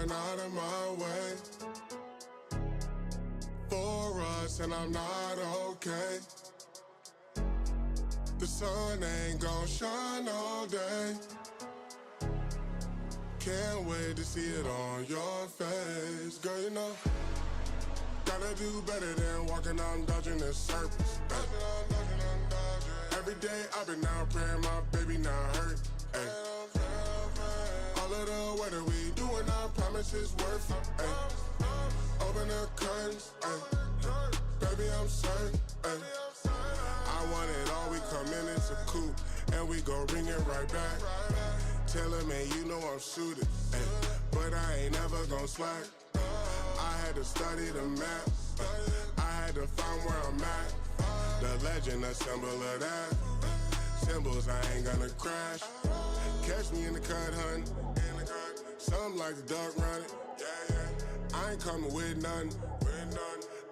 going out of my way for us, and I'm not okay. The sun ain't gon' shine all day. Can't wait to see it on your face. Girl, you know, gotta do better than walking out and dodging in circles. Every day I've been out praying my baby not hurt. Ay. All of the weather we doing, I promise it's worth it. Ay. Open the curtains, ay. Baby I'm certain. Ay. I want it all, we come in, it's a coupe, and we gon' bring it right back. Tell him, man, you know I'm suited, ay. But I ain't never gon' slack. I had to study the map, I had to find where I'm at. The legend, a symbol of that. Symbols, I ain't gonna crash. Catch me in the cut, hun. Something like the duck running. I ain't coming with nothing.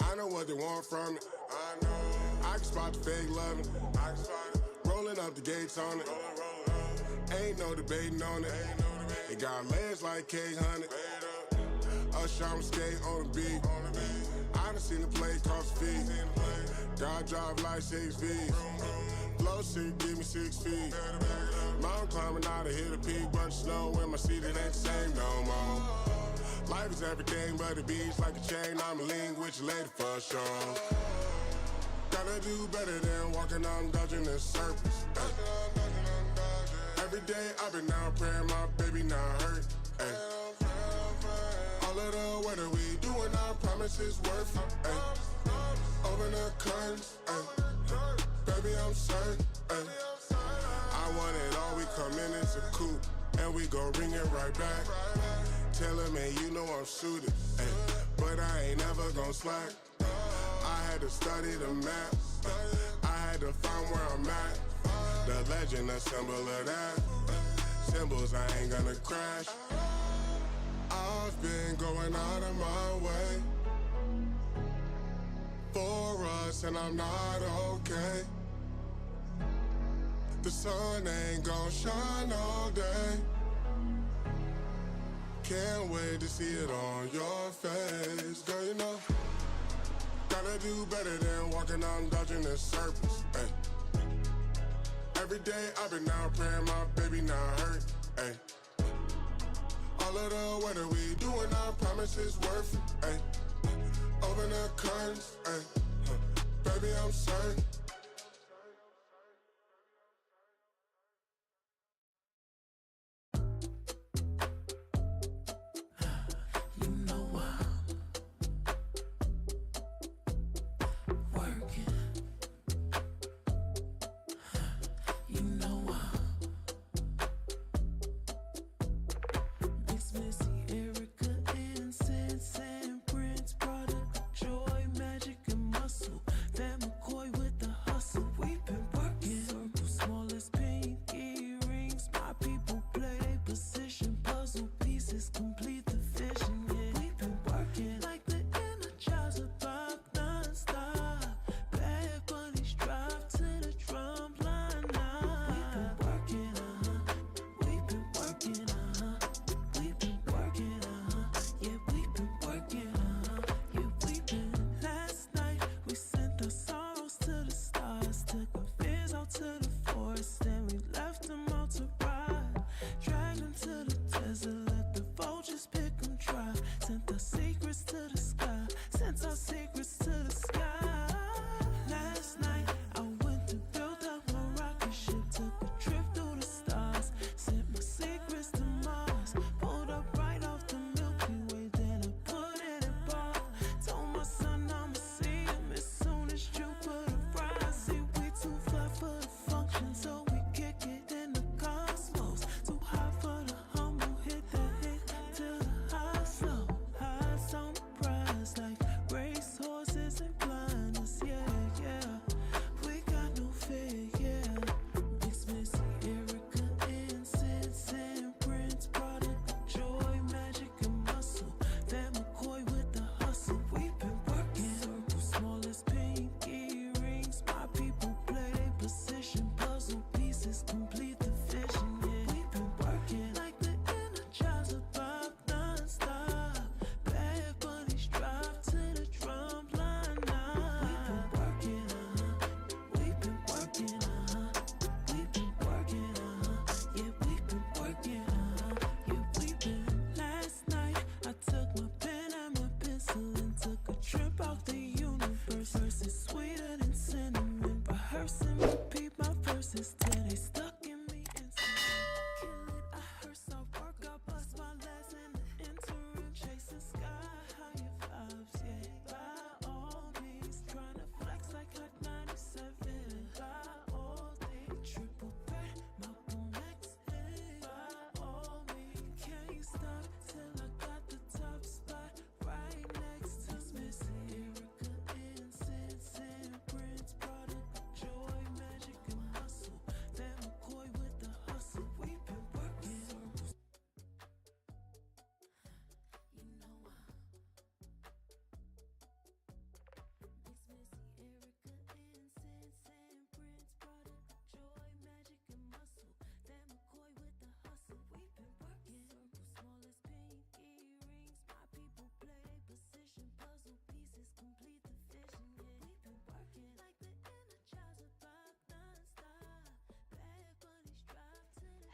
I know what they want from it. I can spot the fake loving. Rolling up the gates on it. Ain't no debating on it. It got legs like K-Honey. Usher, I'm skate on the beat. I done seen the play cross the feet. God drive like 6 feet. Flow sick, give me 6 feet. Mountain climbing out to hit a peak. Bunch of snow in my seat, it ain't the same no more. Life is everything but the beach like a chain. I'm a link with you later for sure. Gotta do better than walking out and dodging in circles. Every day I've been out praying my baby not hurt. Ay. All of the weather we doing, I promise it's worth it. Ay. Open the curtains, ay. Baby I'm certain. Ay. I want it all, we come in, it's a coupe, and we gon' bring it right back. Tell him, man, you know I'm suited, ay. But I ain't never gon' slack. I had to study the map, I had to find where I'm at. The legend, a symbol of that. Symbols, I ain't gonna crash. I've been going out of my way for us, and I'm not okay. The sun ain't gon' shine all day. Can't wait to see it on your face. Girl, you know, gotta do better than walking out and dodging in circles. Ay. Every day I've been out praying my baby not hurt. Ay. All of the weather we doing, I promise it's worth it. Ay. Open the curtains, ay. Baby I'm certain. Joy, magic, and muscle. That McCoy with the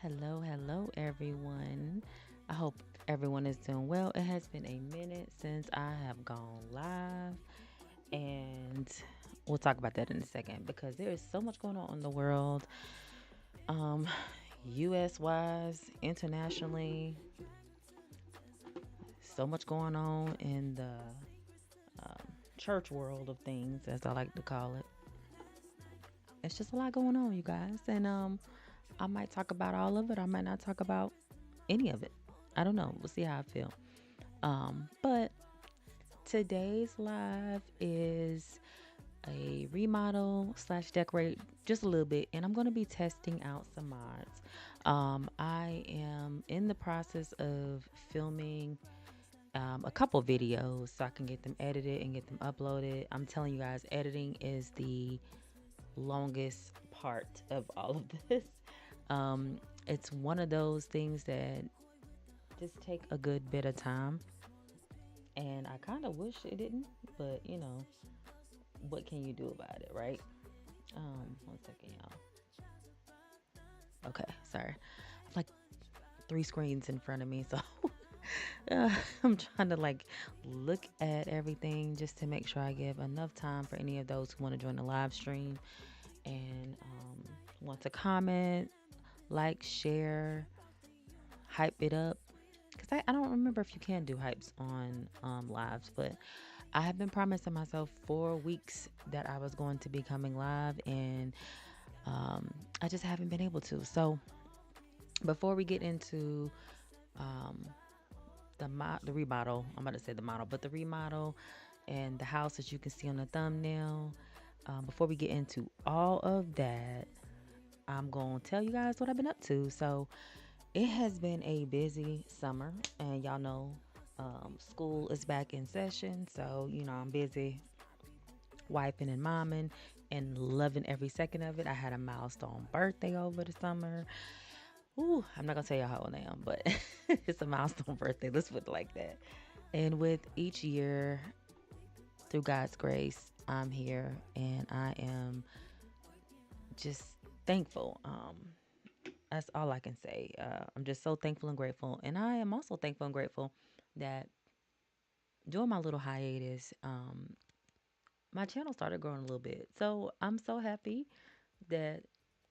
Hello, everyone. I hope everyone is doing well. It has been a minute since I have gone live, and we'll talk about that in a second because there is so much going on in the world, um, US wise, internationally, so much going on in the church world of things, as I like to call it. It's just a lot going on, you guys, and I might talk about all of it. I might not talk about any of it. I don't know. We'll see how I feel. But today's live is a remodel slash decorate just a little bit, and I'm going to be testing out some mods. I am in the process of filming a couple videos so I can get them edited and get them uploaded. I'm telling you guys, editing is the longest part of all of this. Um, it's one of those things that just take a good bit of time, and I kind of wish it didn't, but what can you do about it, right? 1 second, y'all. Okay, sorry. I've like three screens in front of me, so uh, I'm trying to like look at everything just to make sure I give enough time for any of those who want to join the live stream and want to comment, like, share, hype it up. Because I don't remember if you can do hypes on lives, but I have been promising myself 4 weeks that I was going to be coming live, and I just haven't been able to. So before we get into um, the remodel, I'm about to say the model, but the remodel and the house that you can see on the thumbnail. Before we get into all of that, I'm going to tell you guys what I've been up to. So it has been a busy summer, and y'all know school is back in session. So, I'm busy wiping and momming and loving every second of it. I had a milestone birthday over the summer. Ooh, I'm not gonna tell you how old I am, but it's a milestone birthday. Let's put it like that. And with each year, through God's grace, I'm here and I am just thankful. That's all I can say. I'm just so thankful and grateful. And I am also thankful and grateful that during my little hiatus, my channel started growing a little bit. So I'm so happy that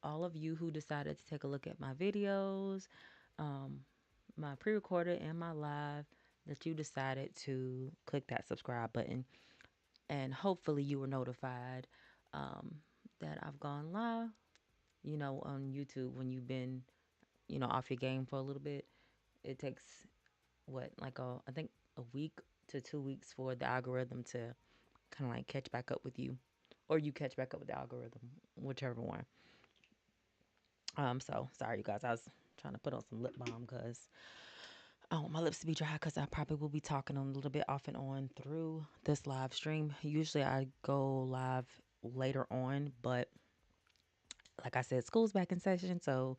all of you who decided to take a look at my videos, um, my pre-recorded and my live, that you decided to click that subscribe button, and hopefully you were notified um, that I've gone live. On YouTube, when you've been off your game for a little bit, it takes what, like, I think a week to 2 weeks for the algorithm to kind of like catch back up with you, or you catch back up with the algorithm, whichever one. So sorry, you guys. I was trying to put on some lip balm because I want my lips to be dry because I probably will be talking on a little bit off and on through this live stream. Usually I go live later on, but like I said, school's back in session, so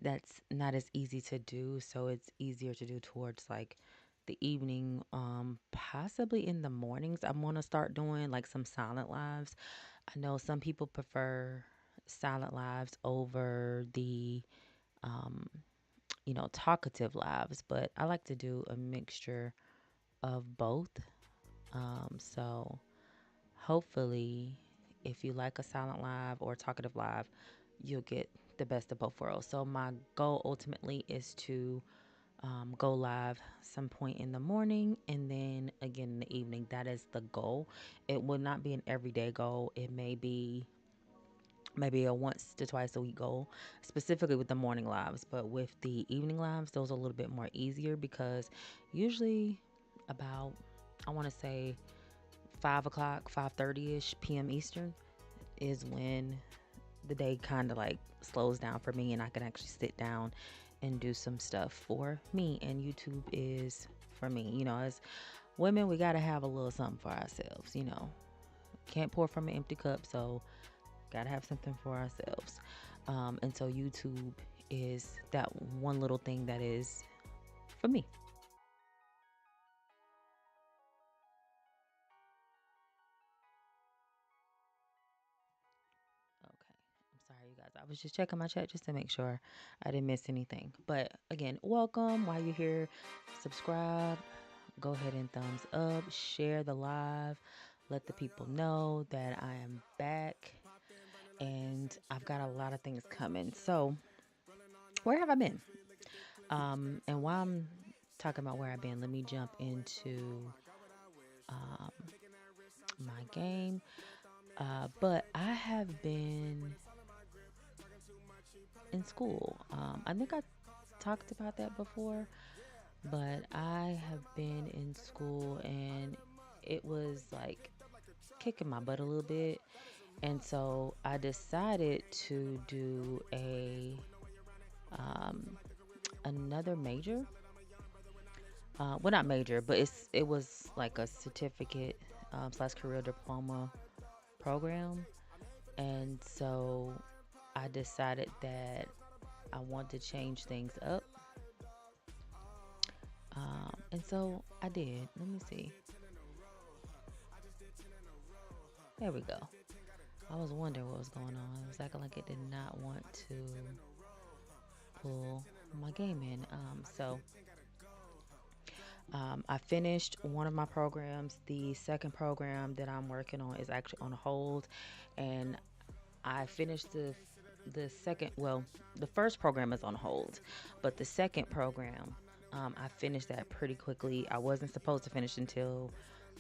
that's not as easy to do. So it's easier to do towards like the evening, possibly in the mornings. I'm gonna start doing like some silent lives. I know some people prefer silent lives over the um, talkative lives, but I like to do a mixture of both. So hopefully, if you like a silent live or talkative live, you'll get the best of both worlds. So my goal ultimately is to go live some point in the morning and then again in the evening. That is the goal. It will not be an everyday goal. It may be maybe a once to twice a week goal, specifically with the morning lives. But with the evening lives, those are a little bit more easier because usually about, I want to say, 5 o'clock, 5:30 ish p.m. Eastern is when the day kind of like slows down for me and I can actually sit down and do some stuff for me. And YouTube is for me. As women, we got to have a little something for ourselves. Can't pour from an empty cup. So gotta have something for ourselves. And so YouTube is that one little thing that is for me. Okay, I'm sorry, you guys. I was just checking my chat just to make sure I didn't miss anything. But again, welcome. While you're here, subscribe. Go ahead and thumbs up. Share the live. Let the people know that I am back. And I've got a lot of things coming. So, where have I been? And while I'm talking about where I've been, let me jump into um, my game. But I have been in school. I think I talked about that before, but I have been in school and it was like kicking my butt a little bit. And so I decided to do um, another major. Well, not major, but it was like a certificate slash career diploma program. And so I decided that I want to change things up. And so I did. Let me see. There we go. I was wondering what was going on. It was acting like it did not want to pull my game in. I finished one of my programs. The second program that I'm working on is actually on hold, and I finished the second. Well, the first program is on hold, but the second program, I finished that pretty quickly. I wasn't supposed to finish until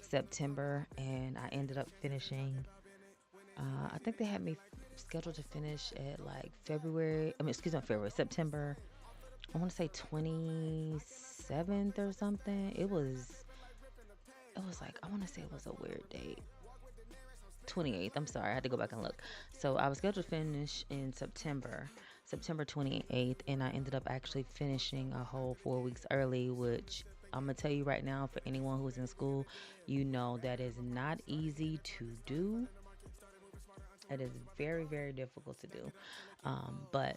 September, and I ended up finishing. I think they had me scheduled to finish at like February. I mean, excuse me, February, September. I want to say 27th or something. It was like I want to say it was a weird date. 28th. I'm sorry, I had to go back and look. So I was scheduled to finish in September 28th, and I ended up actually finishing a whole 4 weeks early, which I'm gonna tell you right now, for anyone who's in school, you know that is not easy to do. It is very, very difficult to do. But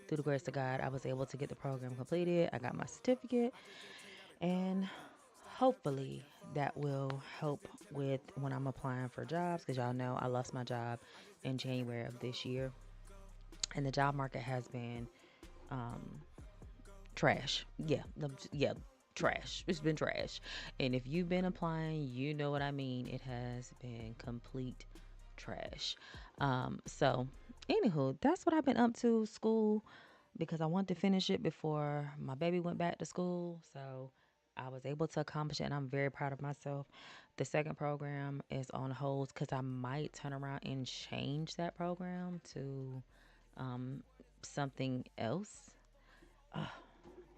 through the grace of God, I was able to get the program completed. I got my certificate, and hopefully that will help with when I'm applying for jobs, because y'all know I lost my job in January of this year, and the job market has been um, trash. Yeah, trash. It's been trash. And if you've been applying, you know what I mean. It has been complete trash. So, anywho, that's what I've been up to. School, because I wanted to finish it before my baby went back to school. So I was able to accomplish it, and I'm very proud of myself. The second program is on hold because I might turn around and change that program to um, something else. Uh,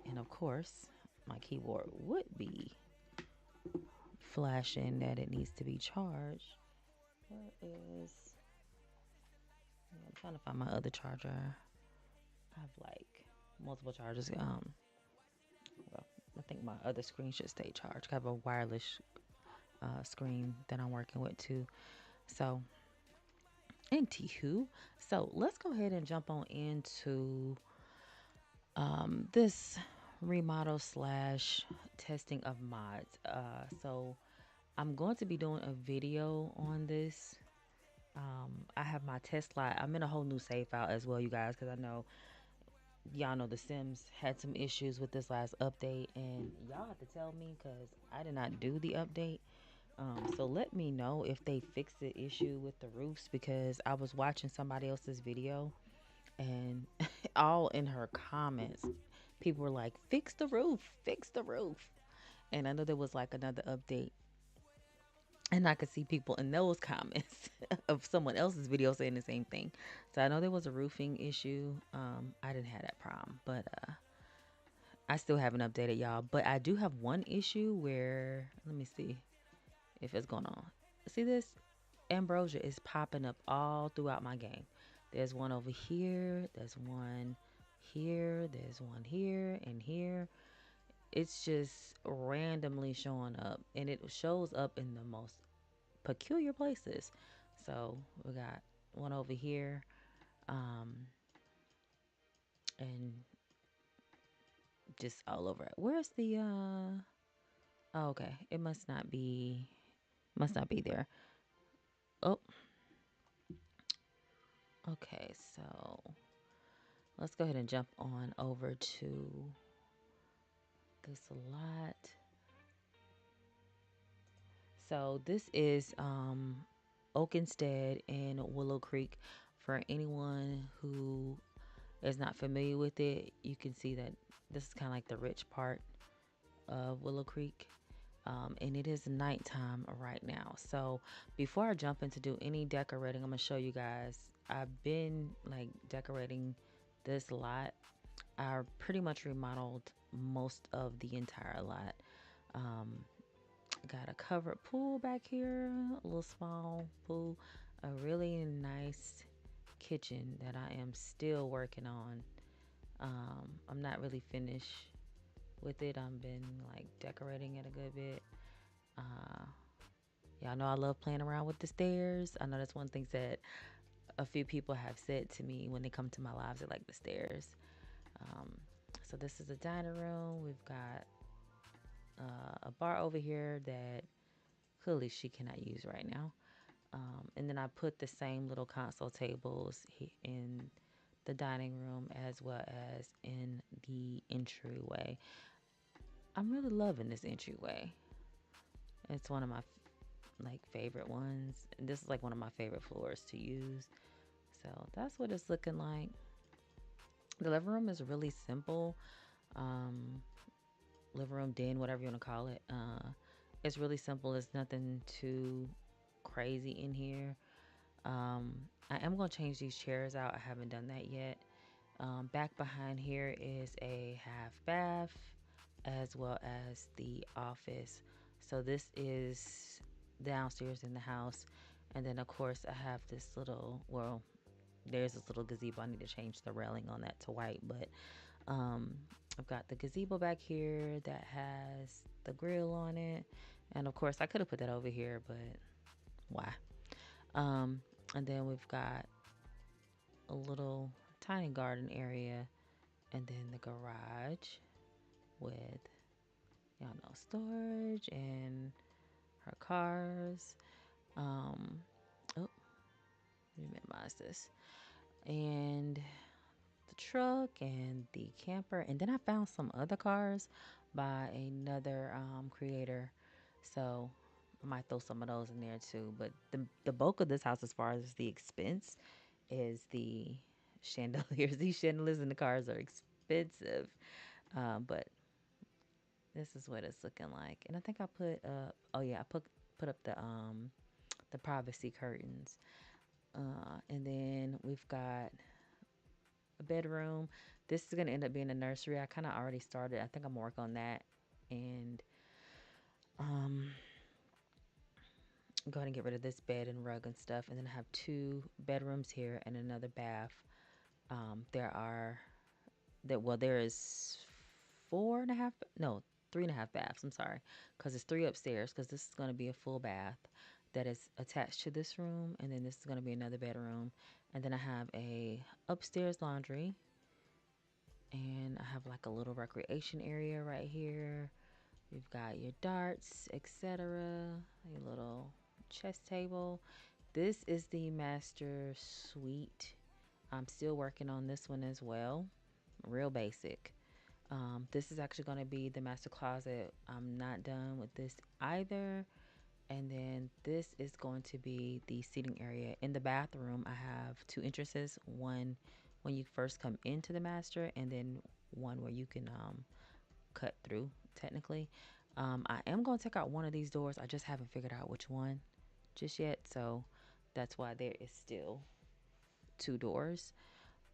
and of course, my keyboard would be flashing that it needs to be charged. Where is. I'm trying to find my other charger. I have like multiple chargers. Well, I think my other screen should stay charged. I have a wireless screen that I'm working with too. So, anywho, so let's go ahead and jump on into this remodel slash testing of mods. So I'm going to be doing a video on this. I have my test lot. I'm in a whole new save file as well, you guys, because I know y'all know the Sims had some issues with this last update, and y'all have to tell me because I did not do the update. So let me know if they fixed the issue with the roofs, because I was watching somebody else's video, and all in her comments, people were like, "Fix the roof, fix the roof." And I know there was like another update, and I could see people in those comments of someone else's video saying the same thing. So I know there was a roofing issue. I didn't have that problem, but I still haven't updated y'all. But I do have one issue where, let me see if it's going on. See this? Ambrosia is popping up all throughout my game. There's one over here. There's one here. There's one here and here. It's just randomly showing up, and it shows up in the most peculiar places. So we got one over here, and just all over. Where's the Oh, okay. It must not be there. Oh, Okay, so let's go ahead and jump on over to this lot. So this is Oakenstead in Willow Creek. For anyone who is not familiar with it, you can see that this is kind of like the rich part of Willow Creek. And it is nighttime right now. So before I jump into do any decorating, I'm gonna show you guys. I've been like decorating this lot. I pretty much remodeled most of the entire lot. Um, got a covered pool back here, a little small pool, a really nice kitchen that I am still working on. I'm not really finished with it. I've been like decorating it a good bit. Uh, y'all know I love playing around with the stairs. I know that's one thing that a few people have said to me when they come to my lives. They like the stairs. Um, so this is a dining room. We've got a bar over here that clearly she cannot use right now. And then I put the same little console tables in the dining room as well as in the entryway. I'm really loving this entryway. It's one of my like favorite ones. And this is like one of my favorite floors to use. So that's what it's looking like. The living room is really simple. Um, living room, den, whatever you want to call it. It's really simple. It's nothing too crazy in here. I am going to change these chairs out. I haven't done that yet. Back behind here is a half bath as well as the office. So this is downstairs in the house. And then, of course, I have this little, well, there's this little gazebo. I need to change the railing on that to white. But um, I've got the gazebo back here that has the grill on it. And, of course, I could have put that over here, but why? Um, and then we've got a little tiny garden area, and then the garage with, y'all know, storage and her cars. Um, oh, let me minimize this. And the truck and the camper. And then I found some other cars by another creator. So I might throw some of those in there too. But the bulk of this house, as far as the expense, is the chandeliers. These chandeliers in the cars are expensive. But this is what it's looking like. And I think I put up, oh yeah, I put up the privacy curtains. And then we've got a bedroom. This is gonna end up being a nursery. I kind of already started. I think I'm working on that, and um, go ahead and get rid of this bed and rug and stuff. And then I have two bedrooms here and another bath. There are there is four and a half, no, 3.5 baths. I'm sorry, because it's three upstairs. Because this is gonna be a full bath that is attached to this room, and then this is gonna be another bedroom, and then I have a upstairs laundry. And I have like a little recreation area right here. We've got your darts, etc. A little chess table. This is the master suite. I'm still working on this one as well. Real basic. This is actually going to be the master closet. I'm not done with this either. And then this is going to be the seating area. In the bathroom, I have two entrances. One when you first come into the master, and then one where you can cut through, technically. I am going to take out one of these doors. I just haven't figured out which one just yet. So that's why there is still two doors.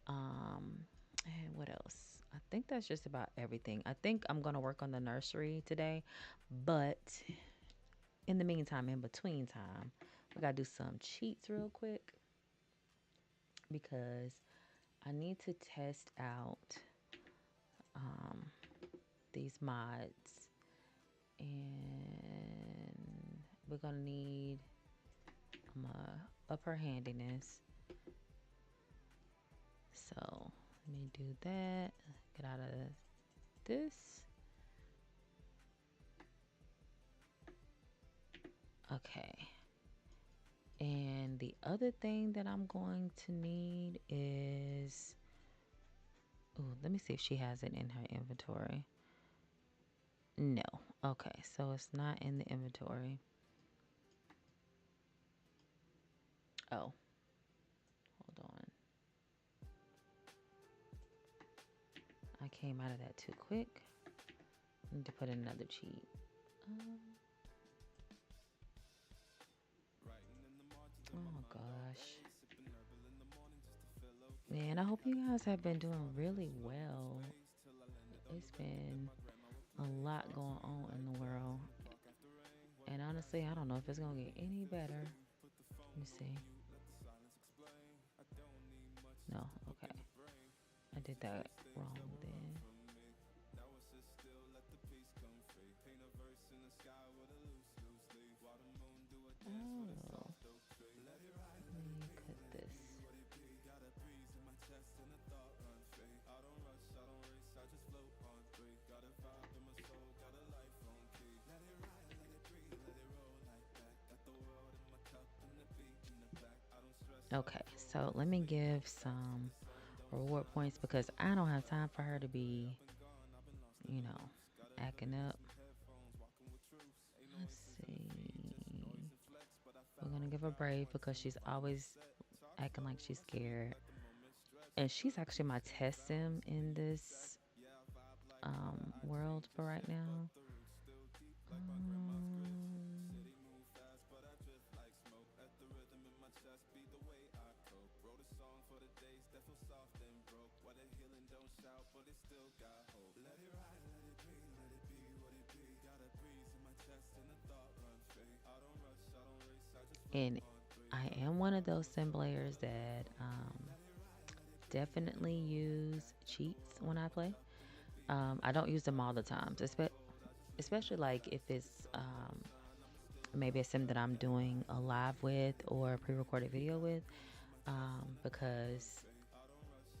And what else? I think that's just about everything. I think I'm going to work on the nursery today. But in the meantime, in between time, we got to do some cheats real quick because I need to test out um, these mods. And we're going to need upper handiness. So let me do that. Get out of this. Okay. And the other thing that I'm going to need is, oh, let me see if she has it in her inventory. No. Okay, so it's not in the inventory. Oh, hold on. I came out of that too quick. I need to put in another cheat. Oh gosh. Man, I hope you guys have been doing really well. It's been a lot going on in the world. And honestly, I don't know if it's going to get any better. Let me see. No, okay. I did that wrong then. Oh. Let me cut this. Okay, so let me give some reward points because I don't have time for her to be, you know, acting up. Let's see. We're gonna give her brave because she's always acting like she's scared. And she's actually my test sim in this world for right now. And I am one of those sim players that definitely use cheats when I play. I don't use them all the time, especially like if it's maybe a sim that I'm doing a live with or a pre-recorded video with, because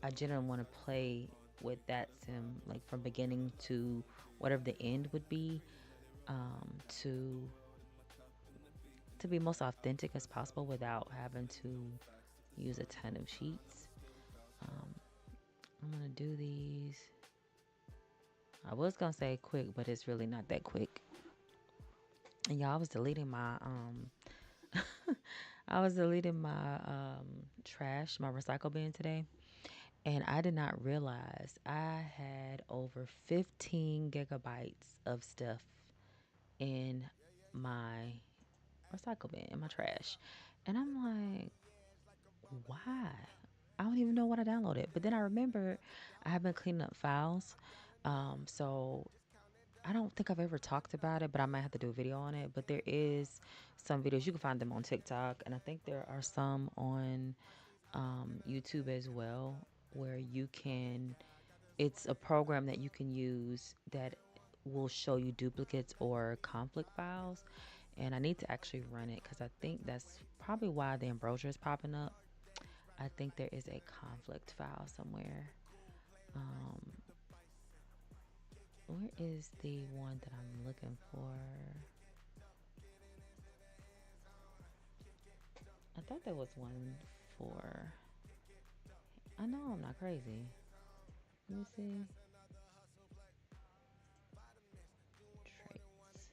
I generally want to play with that sim like from beginning to whatever the end would be, to be most authentic as possible without having to use a ton of cheats. I'm gonna do these. I was gonna say quick, but it's really not that quick. And y'all, I was deleting my I was deleting my trash, my recycle bin today, and I did not realize I had over 15 gigabytes of stuff in my recycle bin, in my trash. And I'm like, why? I don't even know what I downloaded. But then I remember I have been cleaning up files. So I don't think I've ever talked about it, but I might have to do a video on it. But there is some videos. You can find them on TikTok. And I think there are some on YouTube as well, where you can, it's a program that you can use that will show you duplicates or conflict files. And I need to actually run it because I think that's probably why the embroidery is popping up. I think there is a conflict file somewhere. Um, where is the one that I'm looking for? I thought there was one for. I know I'm not crazy. Let me see. Traits.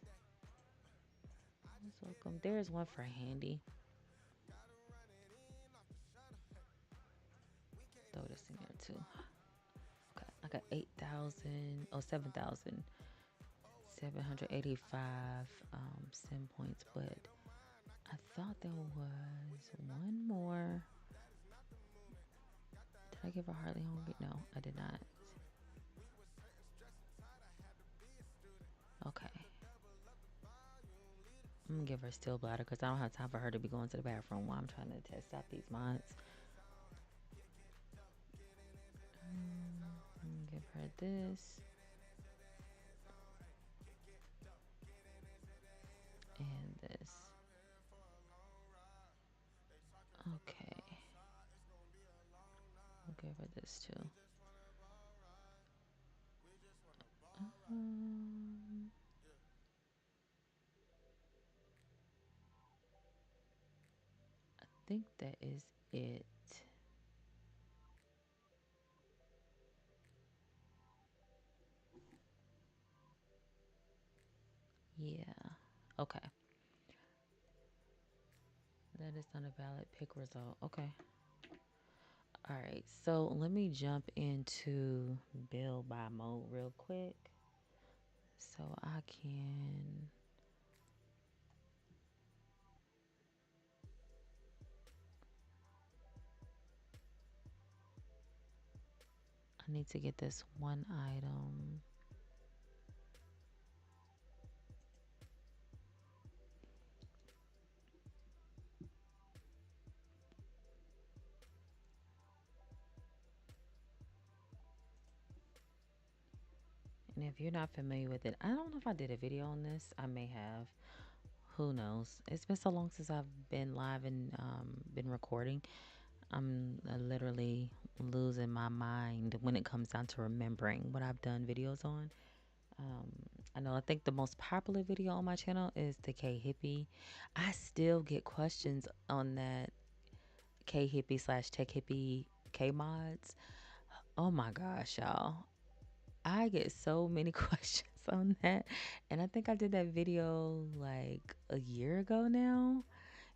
Let's welcome. There's one for handy. Throw this in there too. Okay, I got 8,000. Oh, 7,785 sim points, but I thought there was one more. Did I give her Harley Hungry? No, I did not. Okay. I'm gonna give her Still Bladder because I don't have time for her to be going to the bathroom while I'm trying to test out these mods. I'm gonna give her this. And this. Okay. I'll give her this too. Um, I think that is it. Yeah. Okay. That is not a valid pick result. Okay. All right. So let me jump into build by mode real quick so I can. I need to get this one item. And if you're not familiar with it, I don't know if I did a video on this. I may have. Who knows? It's been so long since I've been live and been recording. I'm literally losing my mind when it comes down to remembering what I've done videos on. Um, I think the most popular video on my channel is the K Hippie. I still get questions on that K Hippie slash Tech Hippie K mods. Oh my gosh, y'all. I get so many questions on that. And I think I did that video like a year ago now.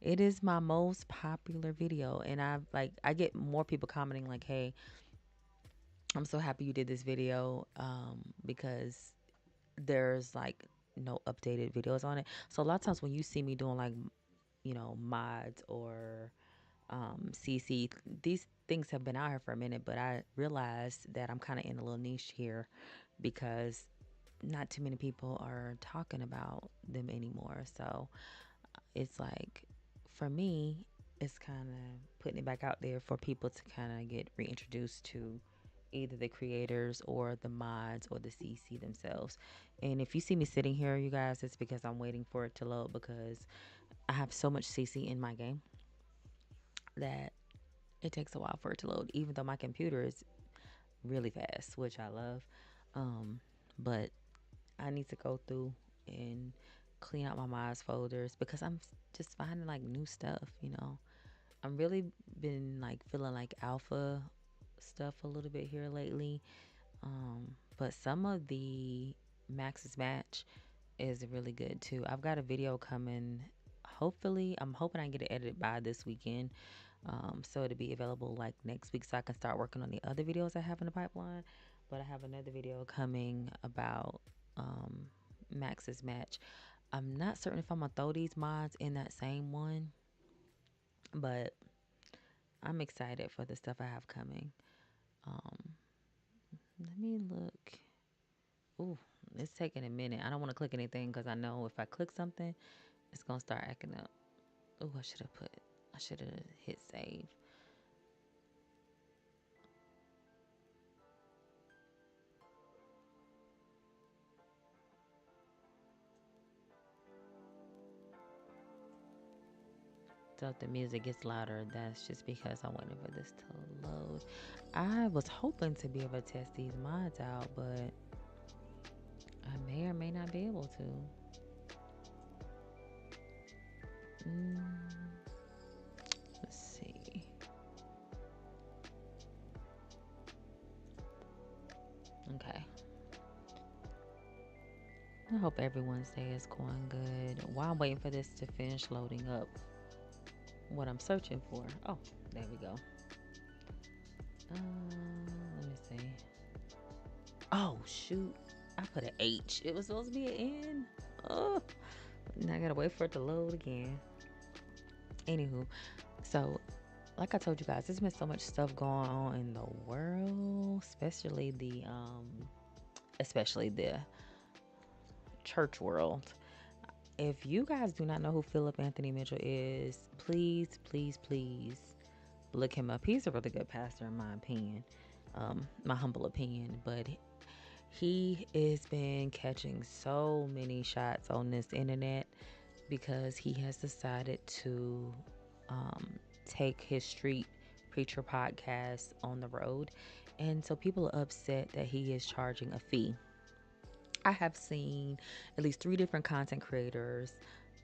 It is my most popular video. And I get more people commenting like, hey, I'm so happy you did this video because there's like no updated videos on it. So a lot of times when you see me doing like, mods or CC, these things have been out here for a minute, but I realized that I'm kind of in a little niche here because not too many people are talking about them anymore. So it's like, for me, it's kind of putting it back out there for people to kind of get reintroduced to either the creators or the mods or the CC themselves. And if you see me sitting here, you guys, it's because I'm waiting for it to load because I have so much CC in my game that it takes a while for it to load, even though my computer is really fast, which I love. But I need to go through and clean out my mods folders because I'm just finding like new stuff. I'm really been like feeling like alpha stuff a little bit here lately. But some of the Max's Match is really good too. I've got a video coming. Hopefully, I'm hoping I can get it edited by this weekend. So it'll be available like next week so I can start working on the other videos I have in the pipeline. But I have another video coming about Max's Match. I'm not certain if I'm gonna throw these mods in that same one, but I'm excited for the stuff I have coming. Um, Let me look. Ooh, it's taking a minute. I don't want to click anything because I know if I click something, it's gonna start acting up. Ooh, I should have hit save. So if the music gets louder, that's just because I'm waiting for this to load. I was hoping to be able to test these mods out, but I may or may not be able to. Mm, let's see. Okay. I hope everyone's day is going good. While I'm waiting for this to finish loading up what I'm searching for. Oh, there we go. Let me see. Oh, shoot. I put an H. It was supposed to be an N. Oh, now I gotta wait for it to load again. Anywho, so like I told you guys, there's been so much stuff going on in the world, especially the church world. If you guys do not know who Philip Anthony Mitchell is, please, please, please look him up. He's a really good pastor, in my opinion, my humble opinion. But he has been catching so many shots on this internet because he has decided to um, take his street preacher podcast on the road. And so people are upset that he is charging a fee. I have seen at least three different content creators,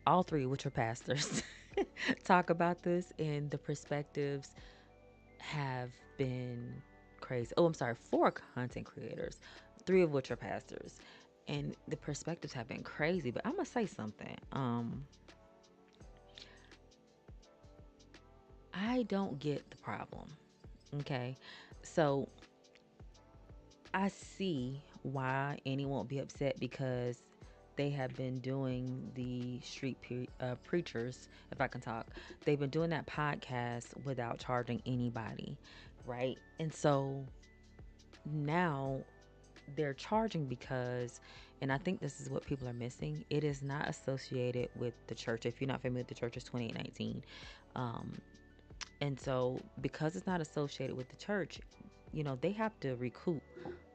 all three which are pastors, talk about this, and the perspectives have been crazy. Oh, I'm sorry, four content creators, three of which are pastors, and the perspectives have been crazy. But I'm gonna say something. I don't get the problem. Okay, so I see why anyone won't be upset because they have been doing the preachers, if I can talk. They've been doing that podcast without charging anybody, right? And so now they're charging because, and I think this is what people are missing, it is not associated with the church. If you're not familiar with the church, it's 2819. Um, and so because it's not associated with the church, they have to recoup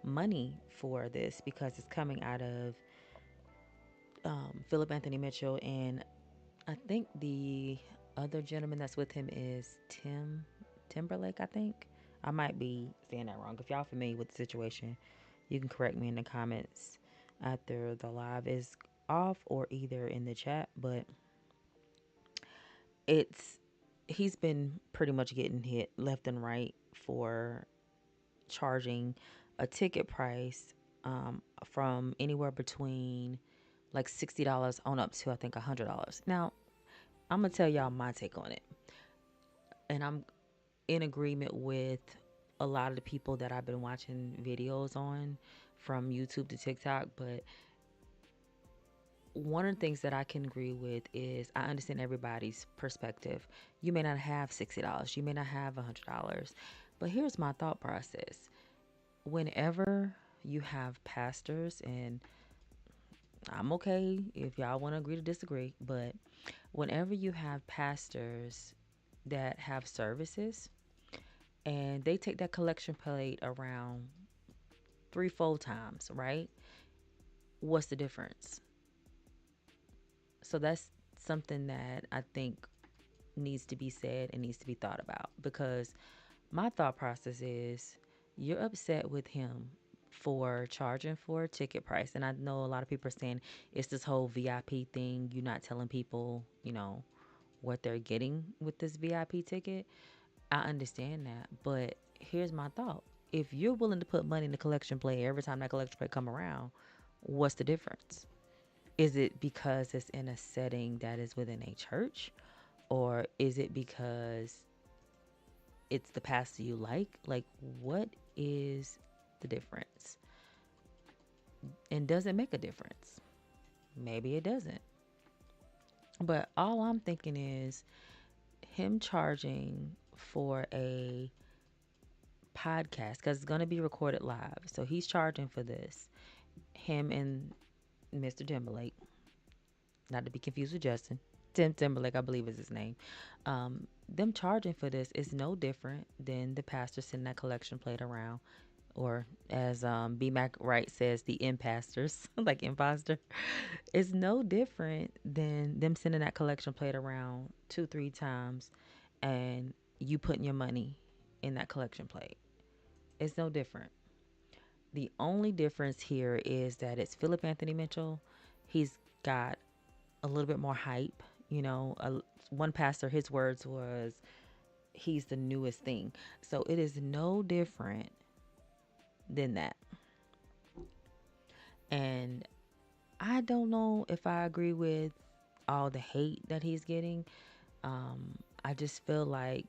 money for this because it's coming out of Philip Anthony Mitchell, and I think the other gentleman that's with him is Timberlake. I think I might be saying that wrong. If y'all familiar with the situation, you can correct me in the comments after the live is off or either in the chat. But it's he's been pretty much getting hit left and right for charging a ticket price from anywhere between like $60 on up to I think $100. Now, I'm gonna tell y'all my take on it, and I'm in agreement with a lot of the people that I've been watching videos on from YouTube to TikTok. But one of the things that I can agree with is I understand everybody's perspective. You may not have $60, you may not have $100, but here's my thought process. Whenever you have pastors, and I'm okay if y'all want to agree to disagree, but whenever you have pastors that have services and they take that collection plate around 3 4 times, right? What's the difference? So that's something that I think needs to be said and needs to be thought about, because my thought process is you're upset with him for charging for a ticket price. And I know a lot of people are saying it's this whole VIP thing. You're not telling people, what they're getting with this VIP ticket. I understand that. But here's my thought. If you're willing to put money in the collection plate every time that collection plate come around, what's the difference? Is it because it's in a setting that is within a church? Or is it because it's the pastor you like? Like, what is the difference? And does it make a difference? Maybe it doesn't. But all I'm thinking is him charging for a podcast because it's going to be recorded live. So he's charging for this. Him and Mr. Timberlake, not to be confused with Justin. Tim Timberlake, I believe is his name. Them charging for this is no different than the pastor sending that collection plate around, or as B Mac Wright says, the impastors, like imposter. It's no different than them sending that collection plate around 2 3 times, and you putting your money in that collection plate. It's no different. The only difference here is that it's Philip Anthony Mitchell. He's got a little bit more hype. One pastor, his words was, he's the newest thing. So it is no different than that. And I don't know if I agree with all the hate that he's getting. I just feel like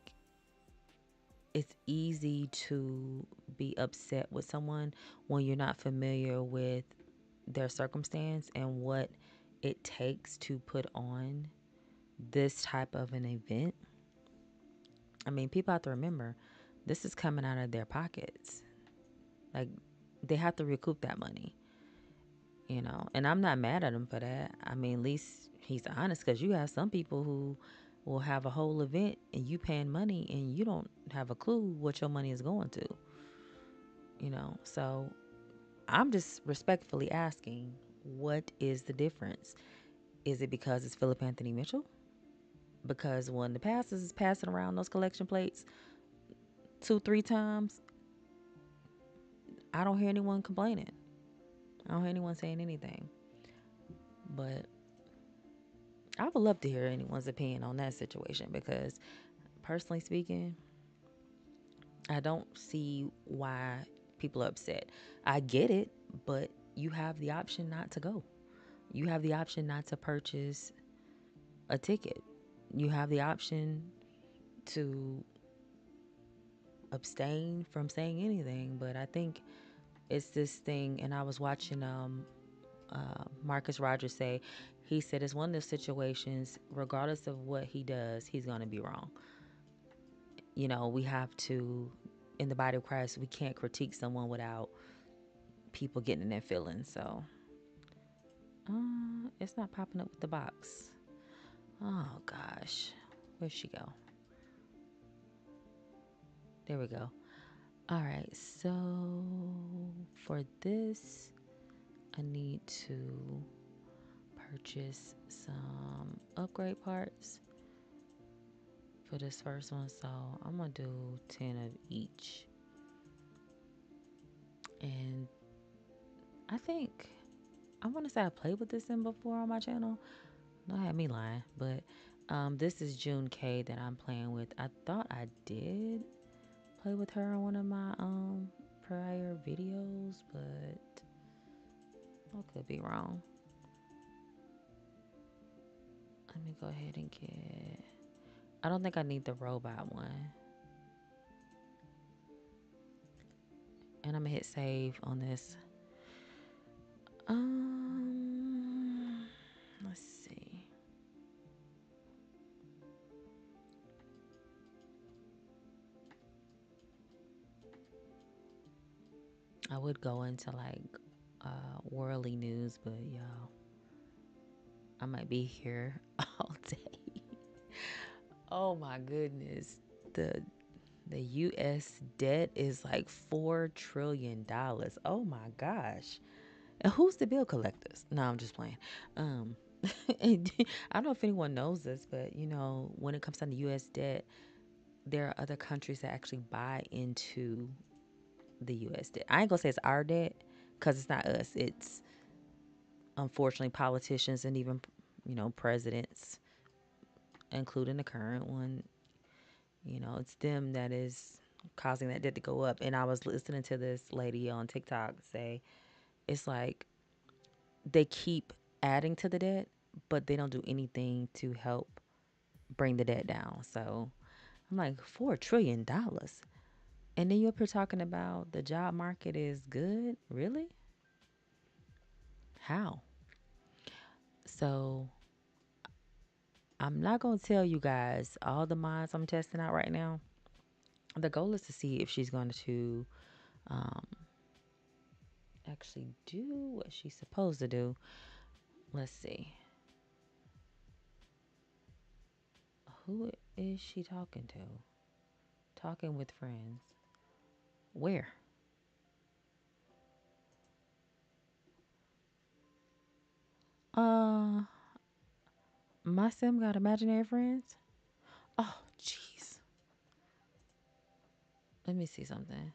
it's easy to be upset with someone when you're not familiar with their circumstance and what it takes to put on this type of an event. I mean, people have to remember this is coming out of their pockets. Like, they have to recoup that money. And I'm not mad at him for that. I mean, at least he's honest, because you have some people who will have a whole event and you paying money and you don't have a clue what your money is going to. So I'm just respectfully asking, what is the difference? Is it because it's Philip Anthony Mitchell? Because when the pastors is passing around those collection plates 2 3 times, I don't hear anyone complaining. I don't hear anyone saying anything. But I would love to hear anyone's opinion on that situation because, personally speaking, I don't see why people are upset. I get it, but you have the option not to go. You have the option not to purchase a ticket. You have the option to abstain from saying anything. But I think it's this thing, and I was watching Marcus Rogers say, he said it's one of those situations, regardless of what he does, he's going to be wrong. You know, we have to, in the body of Christ, we can't critique someone without people getting in their feelings. So, it's not popping up with the box. Oh gosh, where'd she go? There we go. All right, so for this, I need to purchase some upgrade parts for this first one. So I'm gonna do 10 of each. And I think I want to say I played with this in before on my channel. Don't have me lying, but this is June K that I'm playing with. I thought I did play with her on one of my prior videos, but I could be wrong. Let me go ahead and get. I don't think I need the robot one. And I'm gonna hit save on this. Let's see. I would go into like worldly news, but y'all, I might be here all day. Oh my goodness. The US debt is like $4 trillion. Oh my gosh. And who's the bill collectors? No, I'm just playing. Um and I don't know if anyone knows this, but you know, when it comes down to US debt, there are other countries that actually buy into the US debt. I ain't gonna say it's our debt because it's not us. It's unfortunately politicians and even, you know, presidents, including the current one. You know, it's them that is causing that debt to go up. And I was listening to this lady on TikTok say it's like they keep adding to the debt, but they don't do anything to help bring the debt down. So I'm like, $4 trillion. And then you're up here talking about the job market is good? Really? How? So I'm not going to tell you guys all the minds I'm testing out right now. The goal is to see if she's going to um, actually do what she's supposed to do. Let's see. Who is she talking to? Talking with friends. Where? Uh, my sim got imaginary friends? Oh, jeez. Let me see something.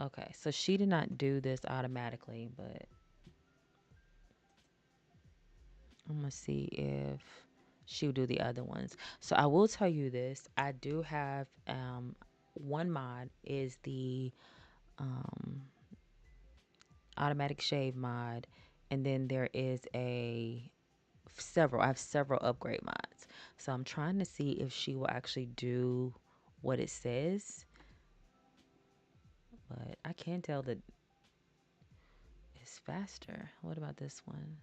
Okay, so she did not do this automatically, but I'm gonna see if she'll do the other ones. So I will tell you this: I do have one mod is the um automatic shave mod, and then there is a several. I have several upgrade mods. So I'm trying to see if she will actually do what it says, but I can tell that it's faster. What about this one?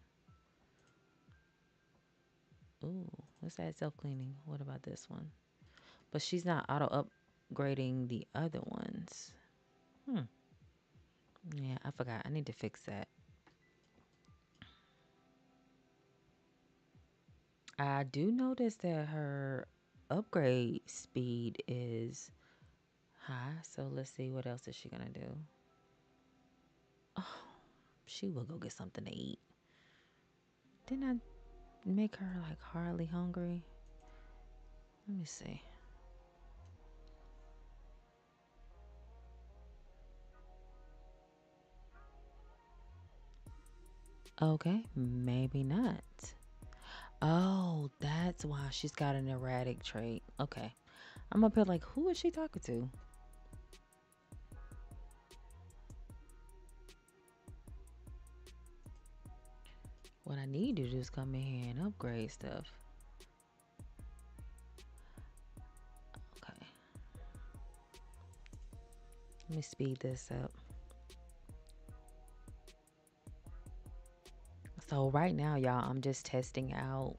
Ooh, what's that? Self cleaning. What about this one? But she's not auto upgrading the other ones. Hmm. Yeah, I forgot. I need to fix that. I do notice that her upgrade speed is high. So let's see what else is she gonna do. Oh, she will go get something to eat. Didn't I make her like hardly hungry? Let me see. Okay, maybe not. Oh, that's why she's got an erratic trait. Okay. I'm up here like, who is she talking to? What I need to do is come in here and upgrade stuff. Okay. Let me speed this up. So right now, y'all, I'm just testing out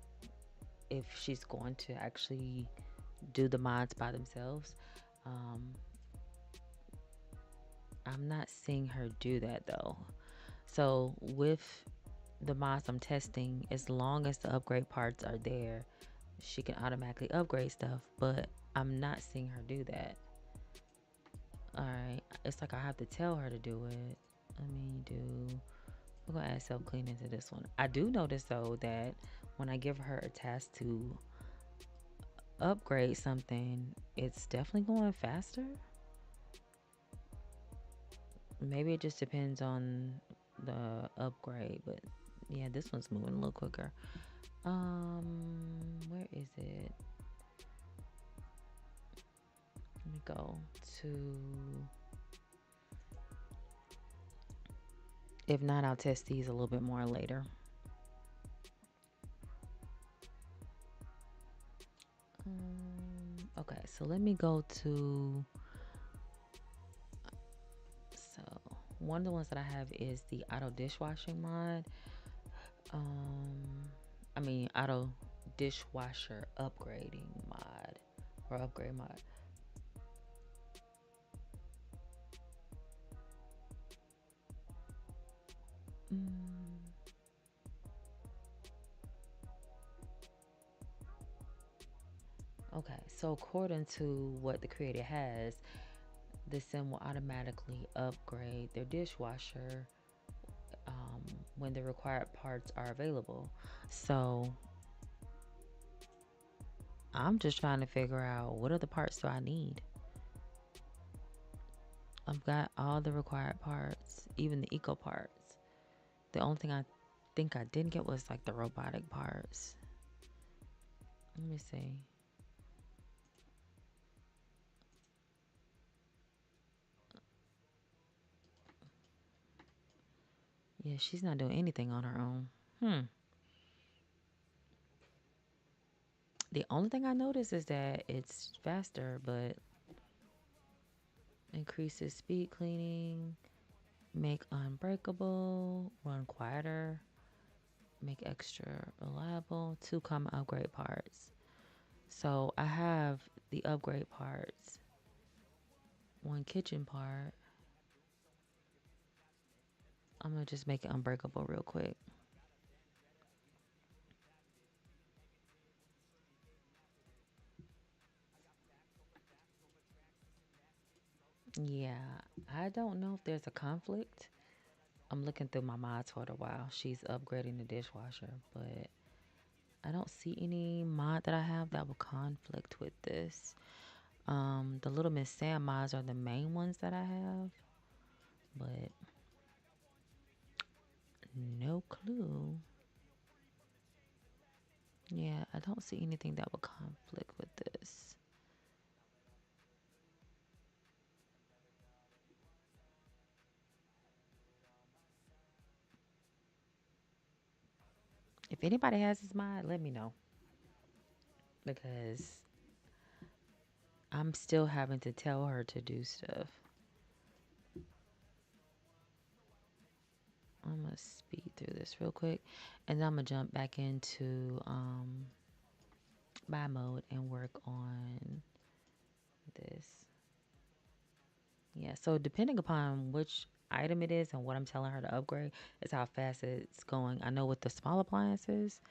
if she's going to actually do the mods by themselves. Um, I'm not seeing her do that though. So with the mods I'm testing, as long as the upgrade parts are there, she can automatically upgrade stuff, but I'm not seeing her do that. All right, it's like I have to tell her to do it. Let me do, we're gonna add self cleaning to this one. I do notice though that when I give her a task to upgrade something, it's definitely going faster. Maybe it just depends on the upgrade, but yeah, this one's moving a little quicker. Where is it? Let me go to, if not, I'll test these a little bit more later. Okay, so let me go to, so one of the ones that I have is the auto dishwashing mod. I mean, auto dishwasher upgrading mod or upgrade mod. Okay, so according to what the creator has, the sim will automatically upgrade their dishwasher when the required parts are available. So I'm just trying to figure out what other parts do I need. I've got all the required parts, even the eco parts. The only thing I think I didn't get was like the robotic parts. Let me see. Yeah, she's not doing anything on her own. The only thing I noticed is that it's faster, but increases speed cleaning, make unbreakable, run quieter, make extra reliable, 2 common upgrade parts. So I have the upgrade parts, 1 kitchen part. I'm gonna just make it unbreakable real quick. Yeah, I don't know if there's a conflict. I'm looking through my mods for a while. She's upgrading the dishwasher, but I don't see any mod that I have that will conflict with this. The Little Miss Sam mods are the main ones that I have, but no clue. Yeah, I don't see anything that will conflict with this. If anybody has this mod, let me know because I'm still having to tell her to do stuff. I'm gonna speed through this real quick, and then I'm gonna jump back into buy mode and work on this. Yeah, so depending upon which item it is and what I'm telling her to upgrade is how fast it's going. I know with the small appliances,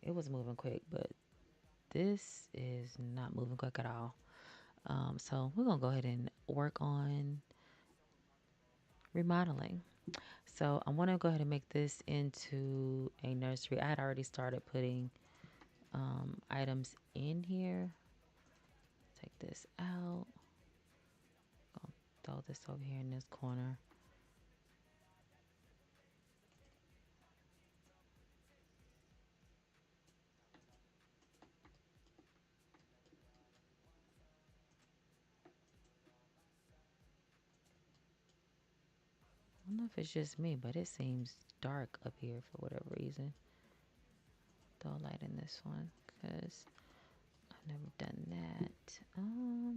it was moving quick, but this is not moving quick at all. So we're gonna go ahead and work on remodeling. So I want to go ahead and make this into a nursery. I had already started putting items in here. Take this out. I'll throw this over here in this corner. don't know if it's just me, but it seems dark up here for whatever reason. Throw a light in this one because I've never done that.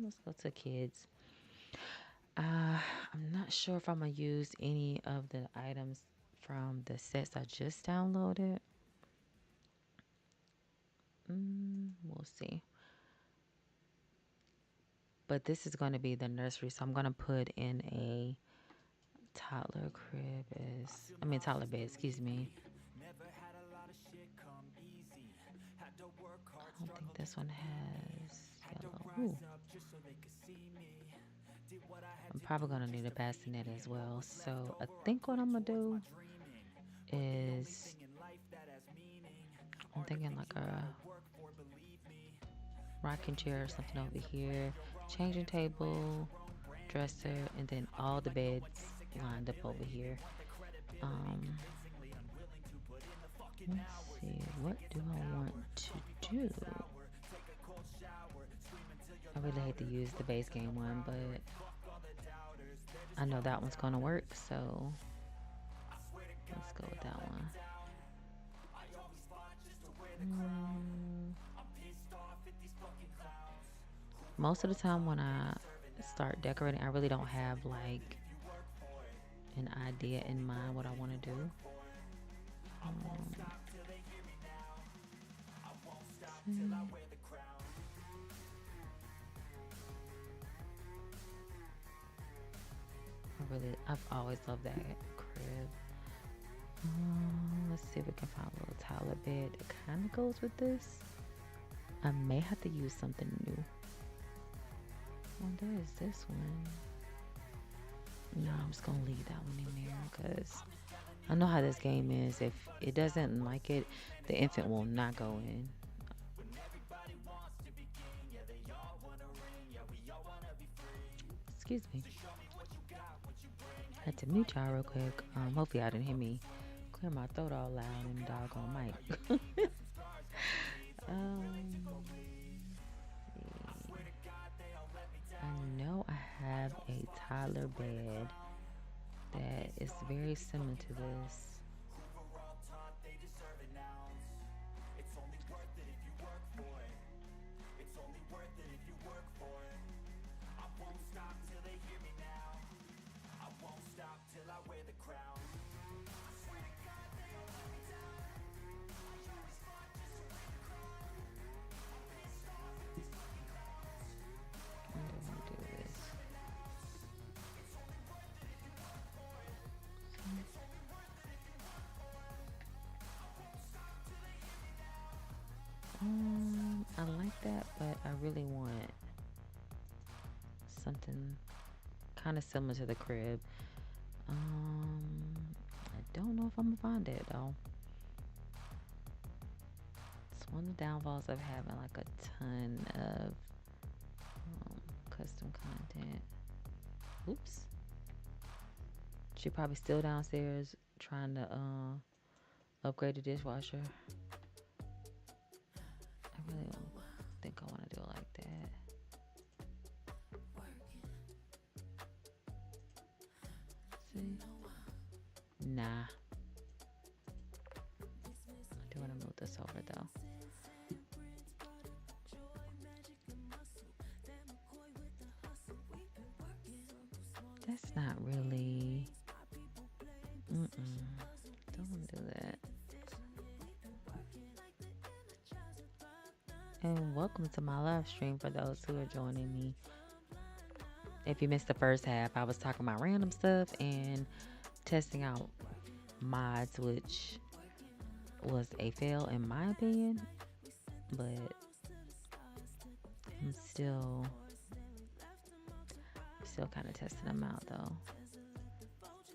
Let's go to kids. I'm not sure if I'm gonna use any of the items from the sets I just downloaded. We'll see. But this is going to be the nursery, so I'm going to put in a toddler toddler bed, excuse me. I don't think this one has yellow. Ooh. I'm probably going to need a bassinet as well. So I think what I'm going to do is, I'm thinking like a rocking chair or something over here, changing table, dresser, and then all the beds lined up over here. Let's see, what do I want to do? I really hate to use the base game one, but I know that one's gonna work, so let's go with that one. Most of the time when I start decorating, I really don't have like an idea in mind what I want to do. I've always loved that crib. Let's see if we can find a little toddler bed that kind of goes with this. I may have to use something new. Oh, there is this one. No, I'm just gonna leave that one in there because I know how this game is. If it doesn't like it, the infant will not go in. Excuse me. Had to mute y'all real quick. Hopefully y'all didn't hear me clear my throat all loud in the doggone mic. I know I have a toddler bed that is very similar to this. I like that, but I really want something kind of similar to the crib. I don't know if I'm gonna find it though. It's one of the downfalls of having like a ton of custom content. Oops. She probably still downstairs trying to upgrade the dishwasher. I really don't think I want to do it like that. See? Nah. I do want to move this over though. That's not really. Don't want to do that. And welcome to my live stream for those who are joining me. If you missed the first half, I was talking about random stuff and testing out mods, which was a fail in my opinion, but I'm still kind of testing them out though.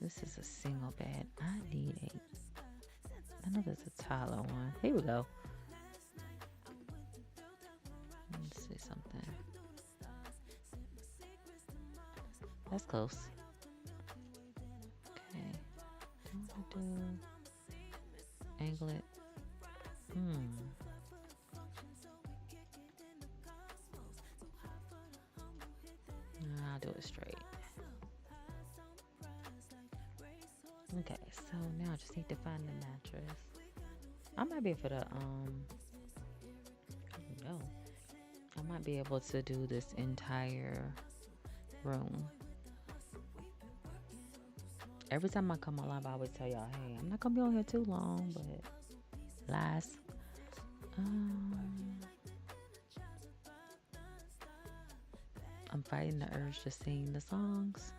This is a single bed. I know there's a toddler one. Here we go. Let's see something. That's close. Okay. What do I do? Angle it. I'll do it straight. Okay, so now I just need to find the mattress. I might be able to no. I might be able to do this entire room. Every time I come on live, I always tell y'all, hey, I'm not gonna be on here too long, but lies. Um, I'm fighting the urge to sing the songs.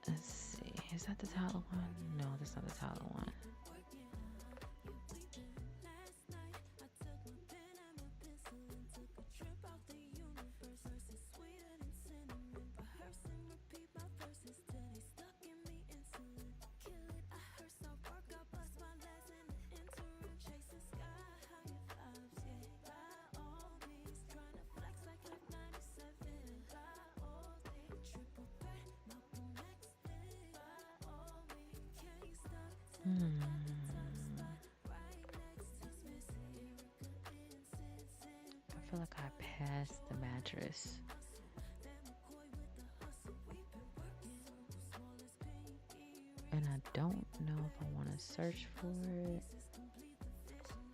Let's see. Is that the Tyler one? No, that's not the Tyler one. Hmm. I feel like I passed the mattress. And I don't know if I want to search for it.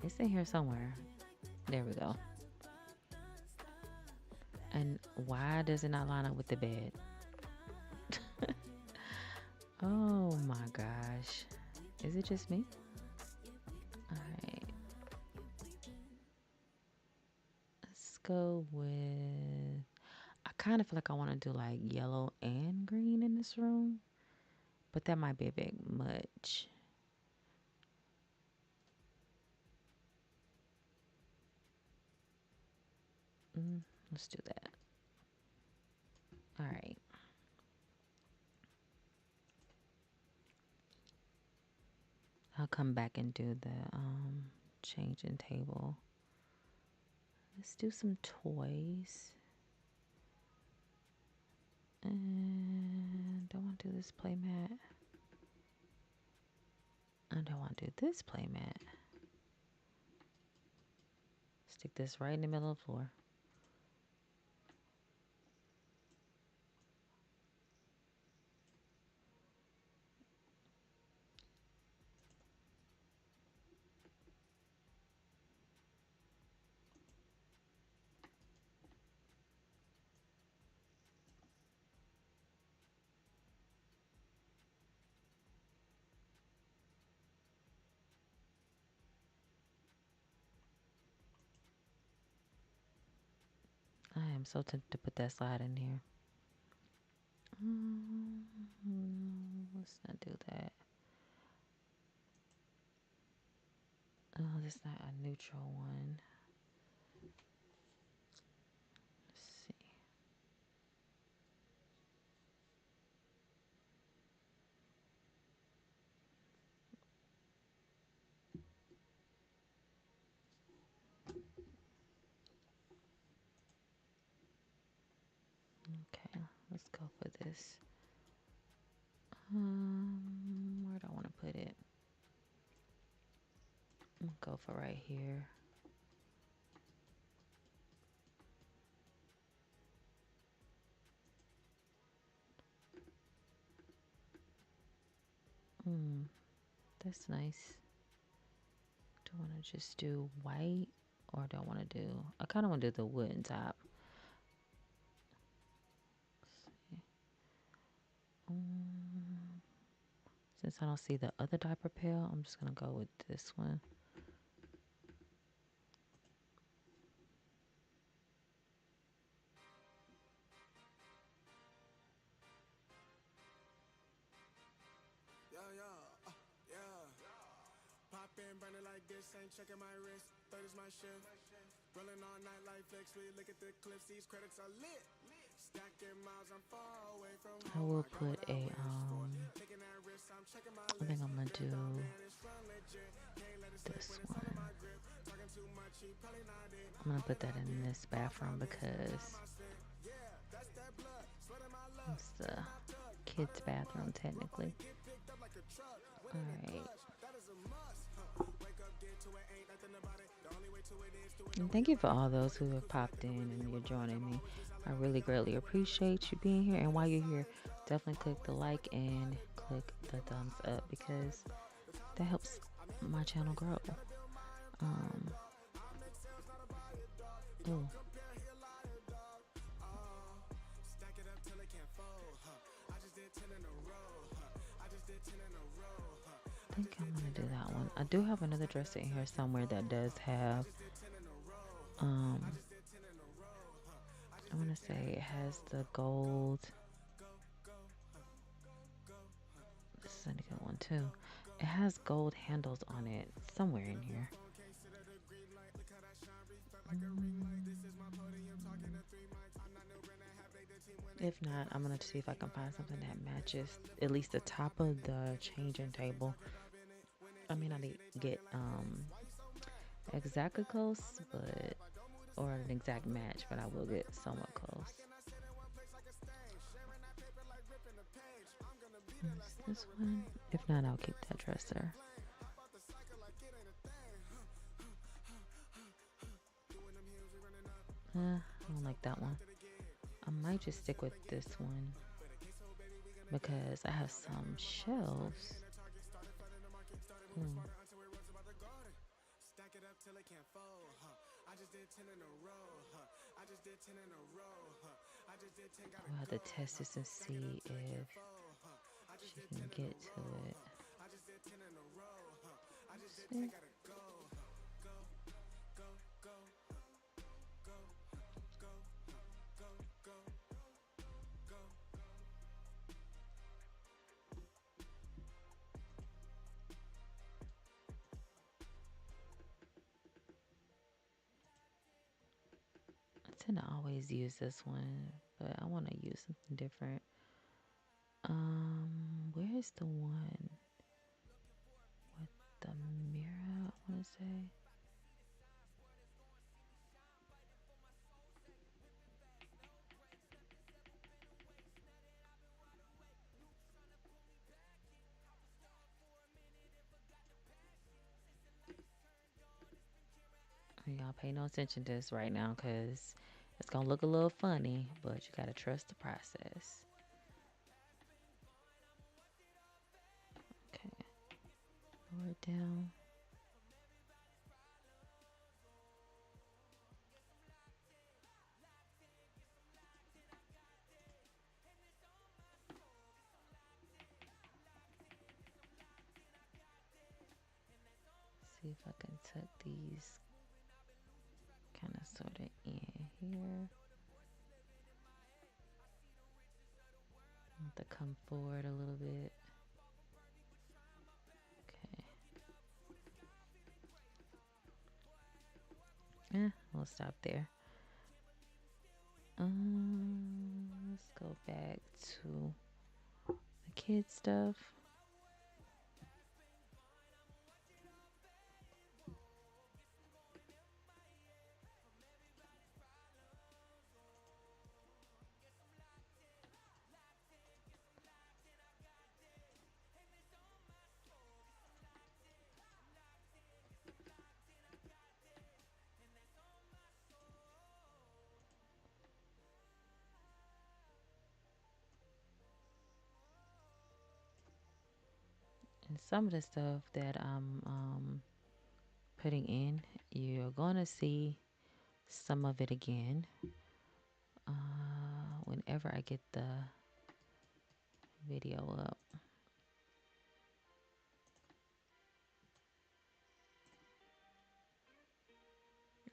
It's in here somewhere. There we go. And why does it not line up with the bed? Oh my gosh. Is it just me? Alright. Let's go with... I kind of feel like I want to do like yellow and green in this room. But that might be a bit much. Let's do that. Alright. I'll come back and do the changing table. Let's do some toys. And don't want to do this playmat. I don't want to do this playmat. Stick this right in the middle of the floor. I am so tempted to put that slide in here. Let's not do that. Oh, this is not a neutral one. Let's see. Okay, let's go for this. Where do I want to put it? I'm gonna go for right here. That's nice. Do I want to just do white or do I want to do... I kind of want to do the wooden top. Since I don't see the other diaper pail, I'm just going to go with this one. Pop in, burning like this, ain't checking my wrist. Third is my shift. Rolling all night like flex. We look at the clips, these credits are lit. Stacking miles, I'm far away from home. I will put a I think I'm gonna do this one. I'm gonna put that in this bathroom because it's the kids' bathroom technically. Alright. And thank you for all those who have popped in and you're joining me. I really greatly appreciate you being here. And while you're here, definitely click the like and click the thumbs up because that helps my channel grow. Um, oh, I think I'm gonna do that one. I do have another dress in here somewhere that does have, um, I want to say it has the gold. This is a good one too. It has gold handles on it somewhere in here. If not, I'm gonna see if I can find something that matches at least the top of the changing table. I mean, I need get exactly close, but or an exact match, but I will get somewhat close. Is this one? If not, I'll keep that dresser. I don't like that one. I might just stick with this one because I have some shelves. Ooh. I'll have to test this and see if she can get to it. See? I tend to always use this one, but I want to use something different. Where's the one with the mirror? I want to say. Y'all pay no attention to this right now because it's gonna look a little funny, but you gotta trust the process. Okay, lower it down. See if I can tuck these kind of sort of in here. I want to come forward a little bit. Okay. We'll stop there. Let's go back to the kid stuff. And some of the stuff that I'm putting in, you're gonna see some of it again whenever I get the video up.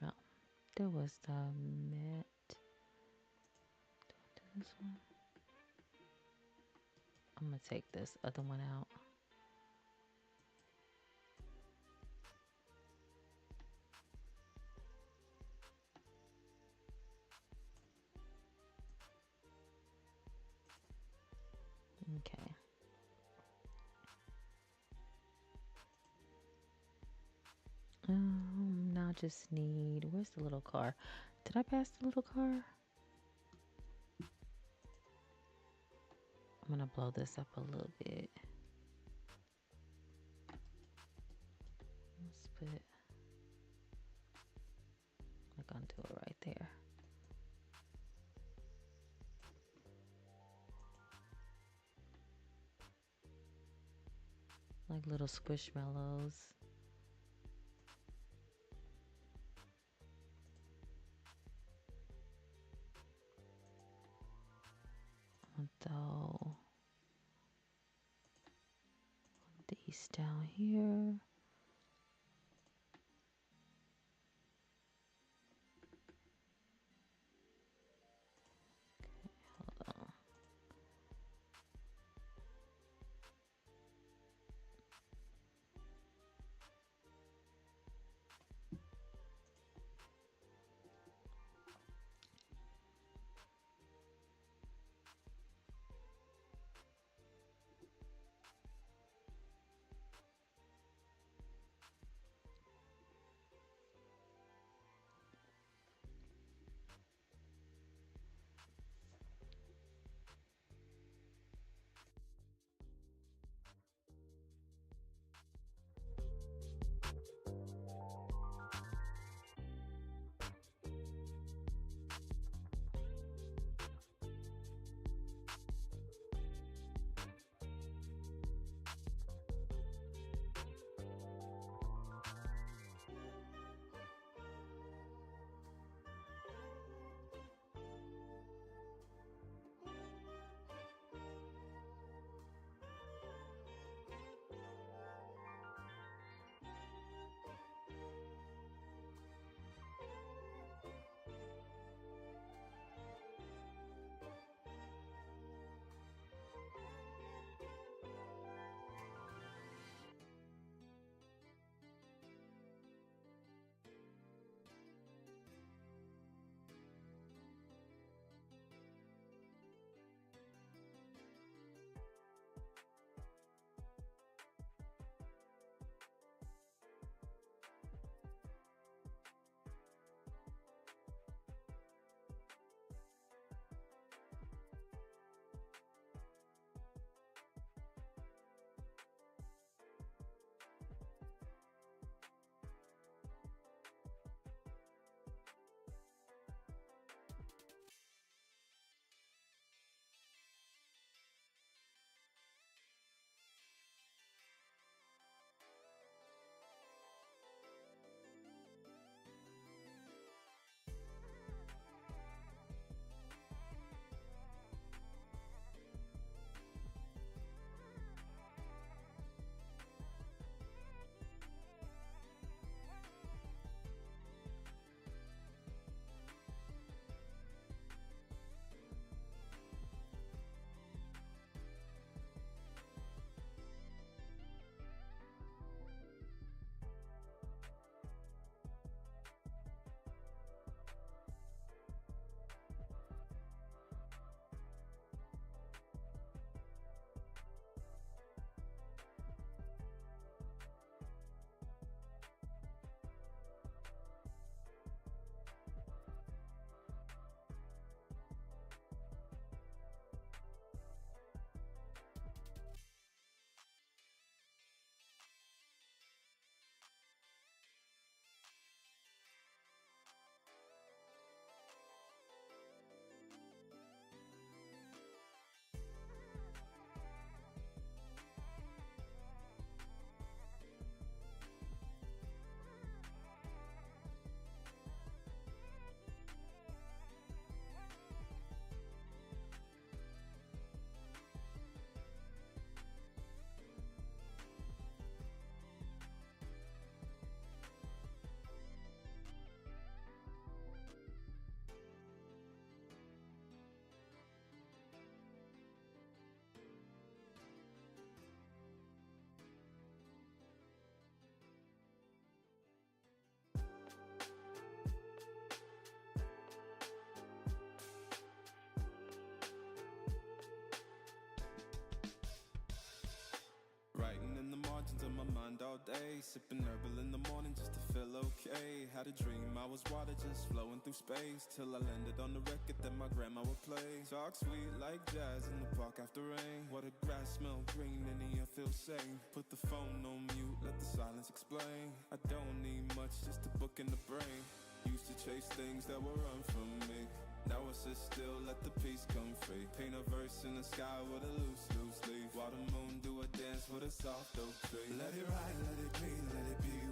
Oh, there was the mat. Do this one. I'm gonna take this other one out. Okay. Now I just need, where's the little car? Did I pass the little car? I'm gonna blow this up a little bit. Let's put, I'm gonna do it right there. like little squishmallows. I'll throw these down here. Hold on. Writing in the margins of my mind all day, sipping herbal in the morning just to feel okay. Had a dream I was water just flowing through space, till I landed on the record that my grandma would play. Talk sweet like jazz in the park after rain. What the grass smell green and the air feels sane. Put the phone on mute, let the silence explain. I don't need much, just a book in the brain. Used to chase things that will run from me. Now I sit still, let the peace come free. Paint a verse in the sky with a loose leaf. While the moon do a dance dance with a soft oak tree. Let it ride, let it be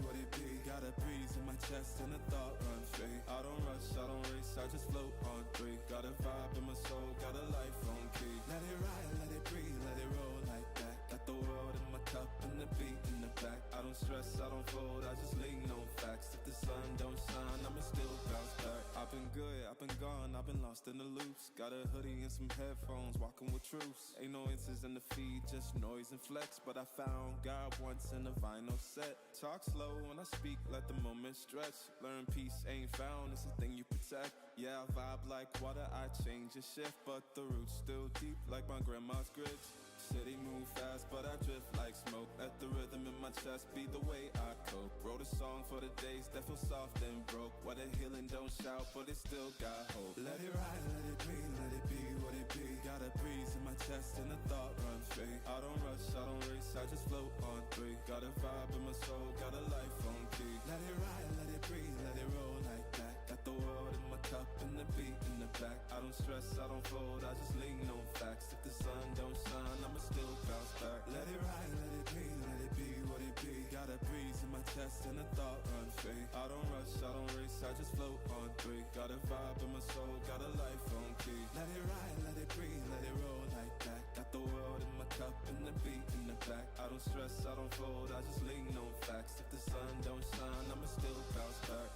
what it be. Got a breeze in my chest and a thought run free. I don't rush, I don't race, I just float on three. Got a vibe in my soul, got a life on key. Let it ride, let it breathe, let it roll like that. Got the world in my cup and the beat in the back. I don't stress, I don't fold, I just lean on facts. If the sun don't shine, I'ma still bounce back. I've been good, I've been gone, I've been lost in the loops. Got a hoodie and some headphones, walking with truths. Ain't no answers in the feed, just noise and flex. But I found God once in a vinyl set. Talk slow when I speak, let the moment stretch. Learn peace ain't found, it's a thing you protect. Yeah, I vibe like water, I change and shift. But the roots still deep like my grandma's grits. City move fast, but I drift like smoke. Let the rhythm in my chest be the way I cope. Wrote a song for the days that feel soft and broke. Where the healing don't shout, but it still got hope. Let it ride, let it breathe, let it be what it be. Got a breeze in my chest and a thought run free. I don't rush, I don't race, I just float on three. Got a vibe in my soul, got a life on key. Let it ride, let it breathe, let it roll like that. Got the world in my cup and the beat in the back. I don't stress, I don't fold, I just lean on facts. If the sun don't shine, I'ma still bounce back. Let it ride, let it breathe, let it be what it be. Got a breeze in my chest and a thought run free. I don't rush, I don't race, I just float on three. Got a vibe in my soul, got a life on key. Let it ride, let it breathe, let it roll like that. Got the world in my cup and the beat in the back. I don't stress, I don't fold, I just lean on facts. If the sun don't shine, I'ma still bounce back.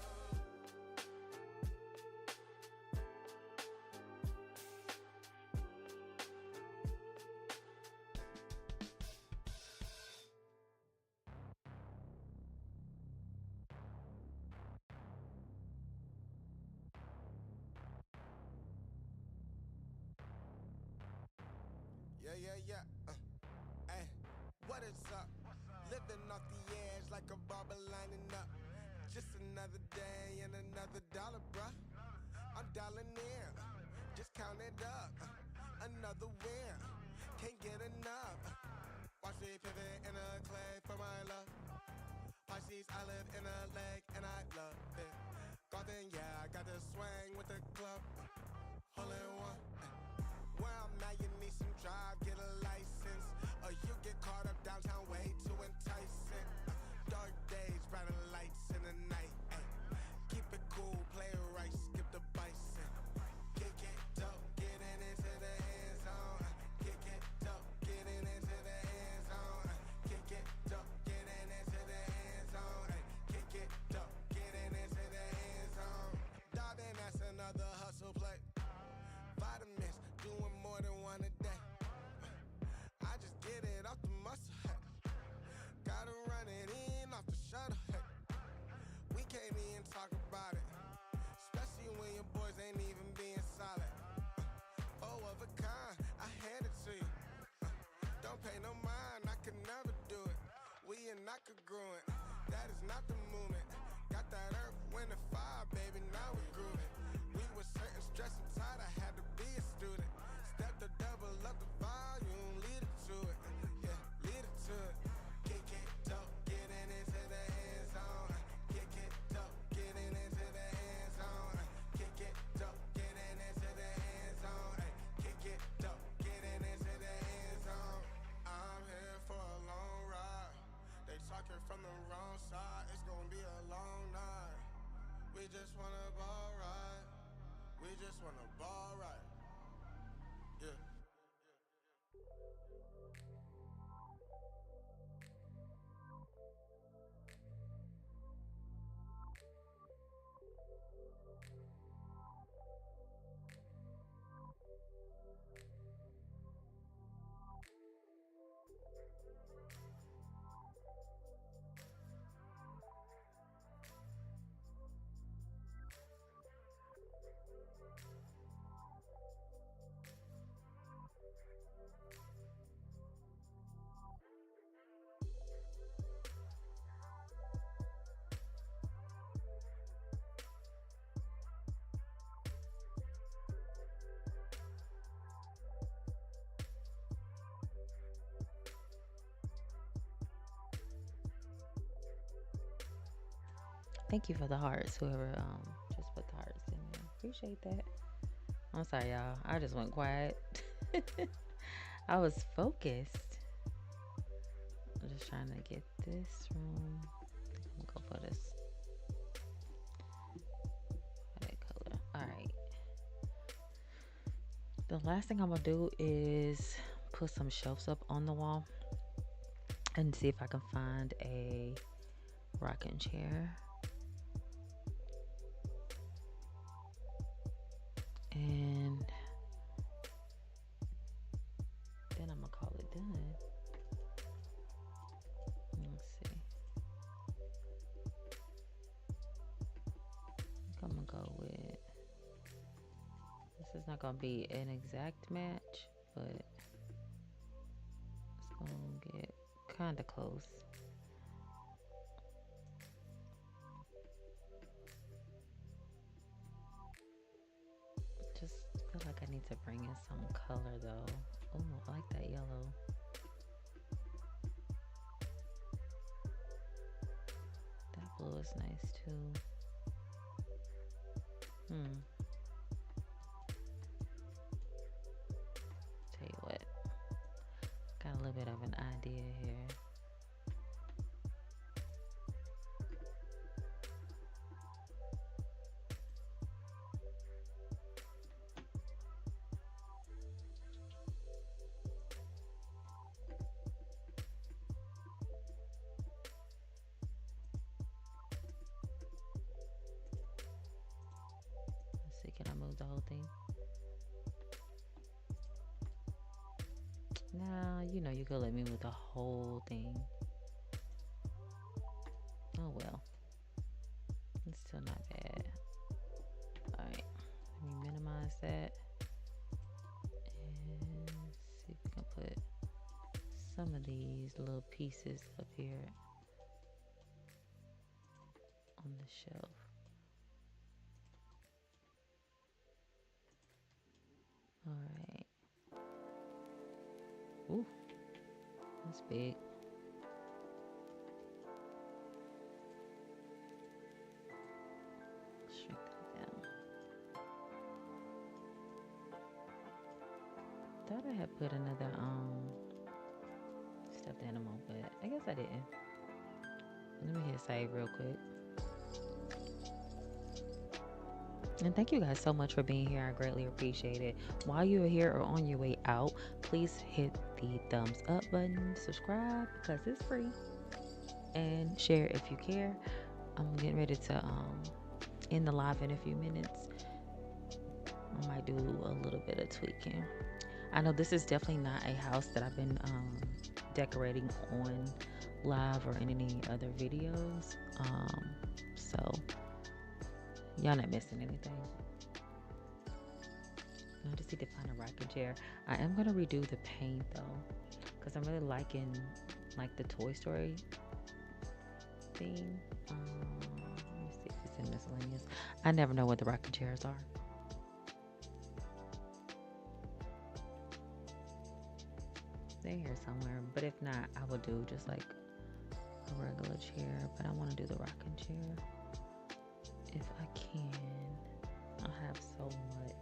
Yeah. Hey, what is up? Living off the edge like a barber lining up. Just another day and another dollar, bruh. I'm dialing in, just count it up. Another win, can't get enough. Watch me pivot in a clay for my love. Pisces, I live in a lake and I love it. Golden, yeah, I got the swing with the club. Hole in one. Where I'm at, you need some drive, get a license. Or you get caught up downtown, way too enticing. Dark days, brighter lights in the night. Ay. Keep it cool, play it right, skip the bison. Kick it dope, getting into the end zone. Kick it dope, getting into the end zone. Kick it dope, getting into the end zone. Ay. Kick it dope, getting into the end zone. Darling, that's another hustle play. Vitamins, doing more than one a day. I just get it off the muscle, hey. Gotta run it in off the shuttle, hey. We can't even talk about it, especially when your boys ain't even being solid. Oh, of a kind, I hand it to you. Don't pay no mind, I could never do it. We and I could grow it, that is not the movement. Got that earth, wind, and fire, baby, now we grooving. We were certain, stressed and tired, I had to be a student. Step to double up the volume, lead it to it. Yeah, lead it to it. Kick it dope, getting into the end zone. Kick it dope, getting into the end zone. Kick it dope, getting into the end zone. Kick it dope, getting into the end zone. I'm here for a long ride. They talking from the wrong side, it's gonna be a long night. We just wanna ball right. We just wanna ball right. Yeah. Thank you for the hearts, whoever just put the hearts in there. Appreciate that. I'm sorry, y'all. I just went quiet. I was focused. just trying to get this room. I'm gonna go for this. That color. Alright. The last thing I'm gonna do is put some shelves up on the wall and see if I can find a rocking chair. And then I'm gonna call it done. Let's see. I think I'm gonna go with, this is not gonna be an exact match, but it's gonna get kind of close. Just feel like I need to bring in some color though. Oh, I like that yellow. That blue is nice too. Tell you what, got a little bit of an idea here. Let's see, can I move the whole thing? Nah, you know you could let me move the whole thing. Oh well. It's still not bad. Alright, let me minimize that. And see if we can put some of these little pieces up here on the shelf. Alright. Ooh, that's big. Shrink that down. Thought I had put another stuffed animal, but I guess I didn't. Let me hit save real quick. And thank you guys so much for being here. I greatly appreciate it. While you are here or on your way out, please hit the thumbs up button, subscribe because it's free, and share if you care. I'm getting ready to end the live in a few minutes. I might do a little bit of tweaking. I know this is definitely not a house that I've been decorating on live or in any other videos. So y'all not missing anything. I just need to find a rocking chair. I am gonna redo the paint though, because I'm really liking like the Toy Story theme. Let me see if it's in miscellaneous. I never know what the rocking chairs are. They're here somewhere, but if not, I will do just like a regular chair. But I want to do the rocking chair if I can. I have so much.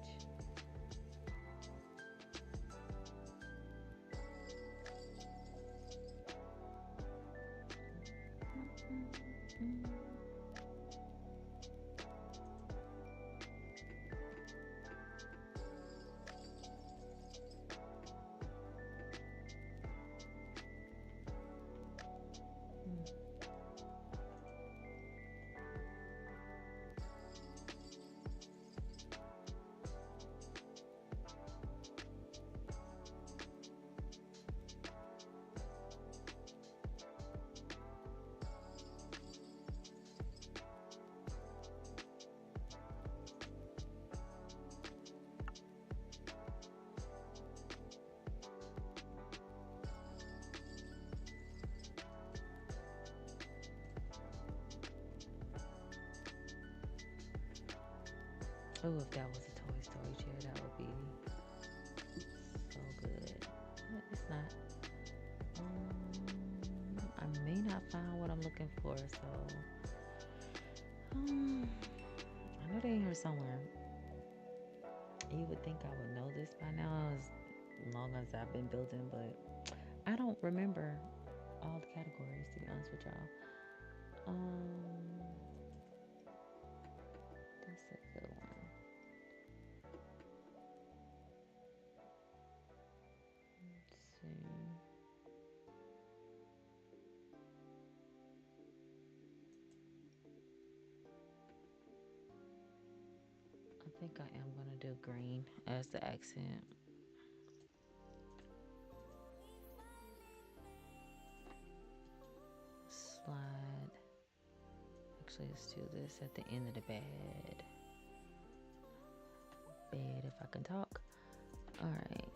Oh, if that was a Toy Story chair, that would be so good. But it's not. I may not find what I'm looking for, so I know they're in here somewhere. You would think I would know this by now, as long as I've been building, but I don't remember all the categories, to be honest with y'all. That's a good one. Let's see. I think I am gonna do green as the accent. Slide. Actually, let's do this at the end of the bed. Bed, if I can talk. All right.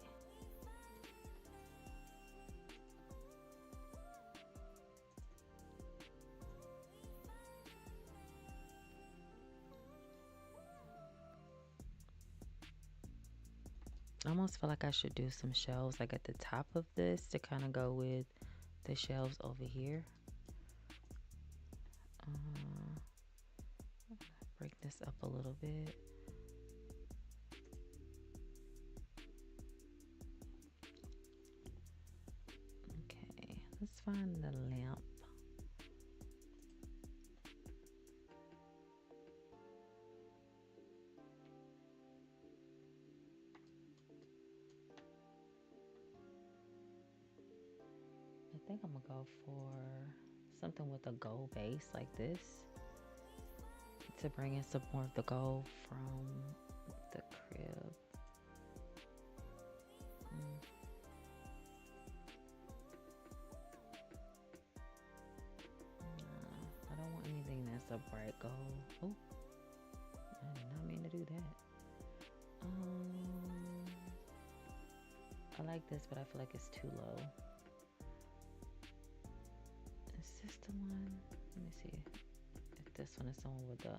I almost feel like I should do some shelves like at the top of this to kind of go with the shelves over here. Break this up a little bit. Okay, let's find the lamp. I think I'm gonna go for something with a gold base like this to bring in some more of the gold from the crib. I don't want anything that's a bright gold. Oh, I did not mean to do that. I like this, but I feel like it's too low. Is this the one? Let me see if this one is the one with the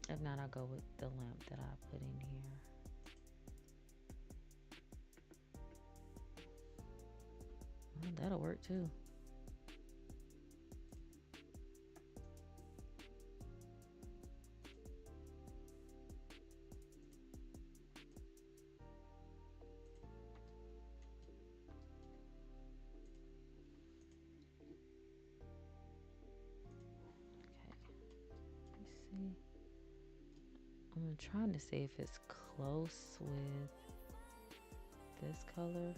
if not, I'll go with the lamp that I put in here. Well, that'll work too. I'm trying to see if it's close with this color.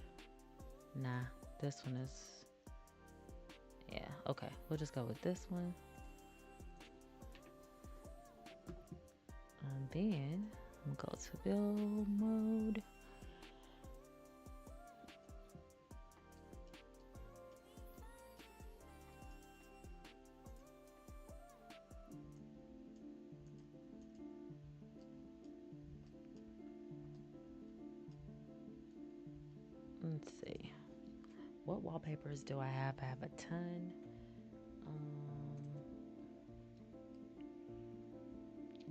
Nah, this one is, yeah, okay. We'll just go with this one. And then I'm gonna go to build mode. Let's see. What wallpapers do I have? I have a ton.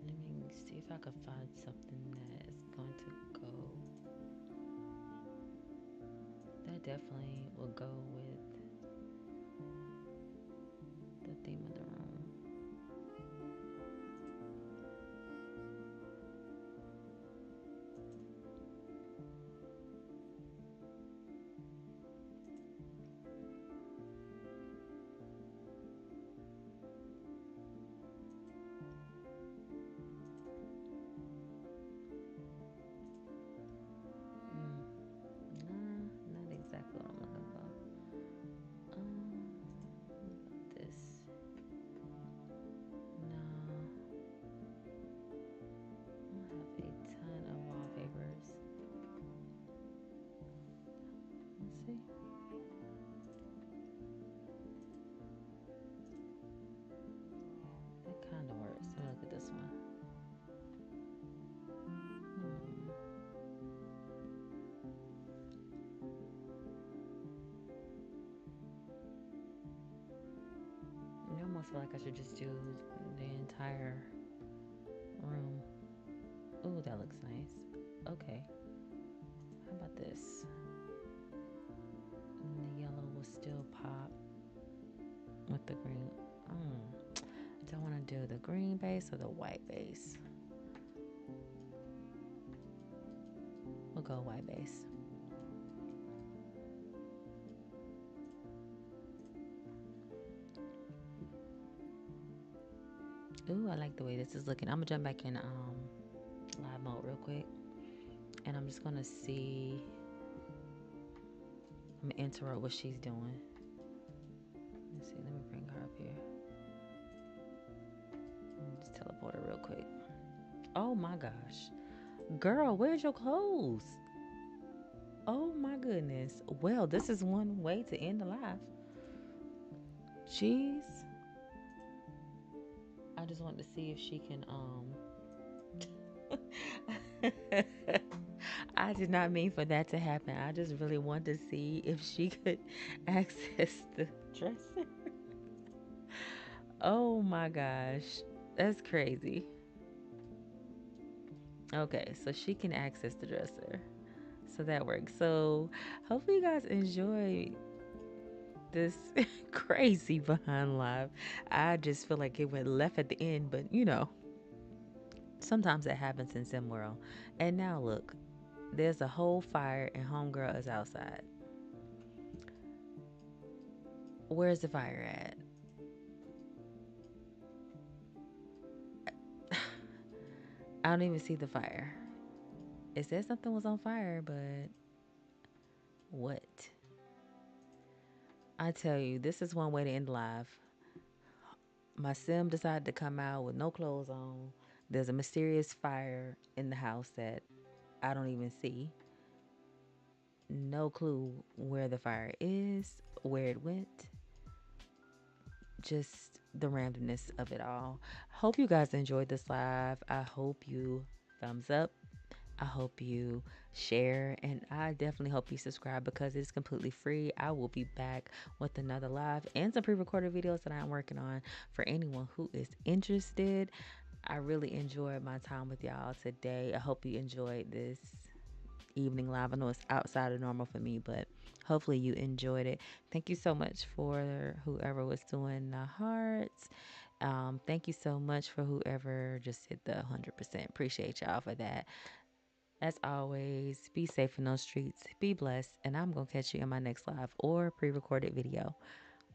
Let me see if I could find something that is going to go. That definitely will go with the theme of the room. Not exactly what I'm looking for. What about this? No. I have a ton of wallpapers. Let's see. That kind of works. Let me look at this one. I almost feel like I should just do the entire room. Ooh, that looks nice. Okay. How about this? And the yellow will still pop with the green. Do I want to do the green base or the white base? We'll go white base. Ooh, I like the way this is looking. I'm gonna jump back in live mode real quick, and I'm just gonna see. I'm gonna interrupt what she's doing. Let's see. Let me bring her up here. Let me just teleport her real quick. Oh my gosh, girl, where's your clothes? Oh my goodness. Well, this is one way to end the live. Jeez. I just wanted to see if she can I did not mean for that to happen. I just really wanted to see if she could access the dresser. Oh my gosh. That's crazy. Okay, so she can access the dresser. So that works. So hopefully you guys enjoy this crazy behind live. I just feel like it went left at the end, but sometimes it happens in Sim World. And now look, there's a whole fire and homegirl is outside. Where's the fire at? I don't even see the fire. It said something was on fire, but what? I tell you, this is one way to end live. My sim decided to come out with no clothes on. There's a mysterious fire in the house that I don't even see. No clue where the fire is, where it went. Just the randomness of it all. Hope you guys enjoyed this live. I hope you thumbs up. I hope you share, and I definitely hope you subscribe because it's completely free. I will be back with another live and some pre-recorded videos that I'm working on for anyone who is interested. I really enjoyed my time with y'all today. I hope you enjoyed this evening live. I know it's outside of normal for me, but hopefully you enjoyed it. Thank you so much for whoever was doing the hearts. Thank you so much for whoever just hit the 100%. Appreciate y'all for that. As always, be safe in those streets, be blessed, and I'm going to catch you in my next live or pre-recorded video.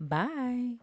Bye.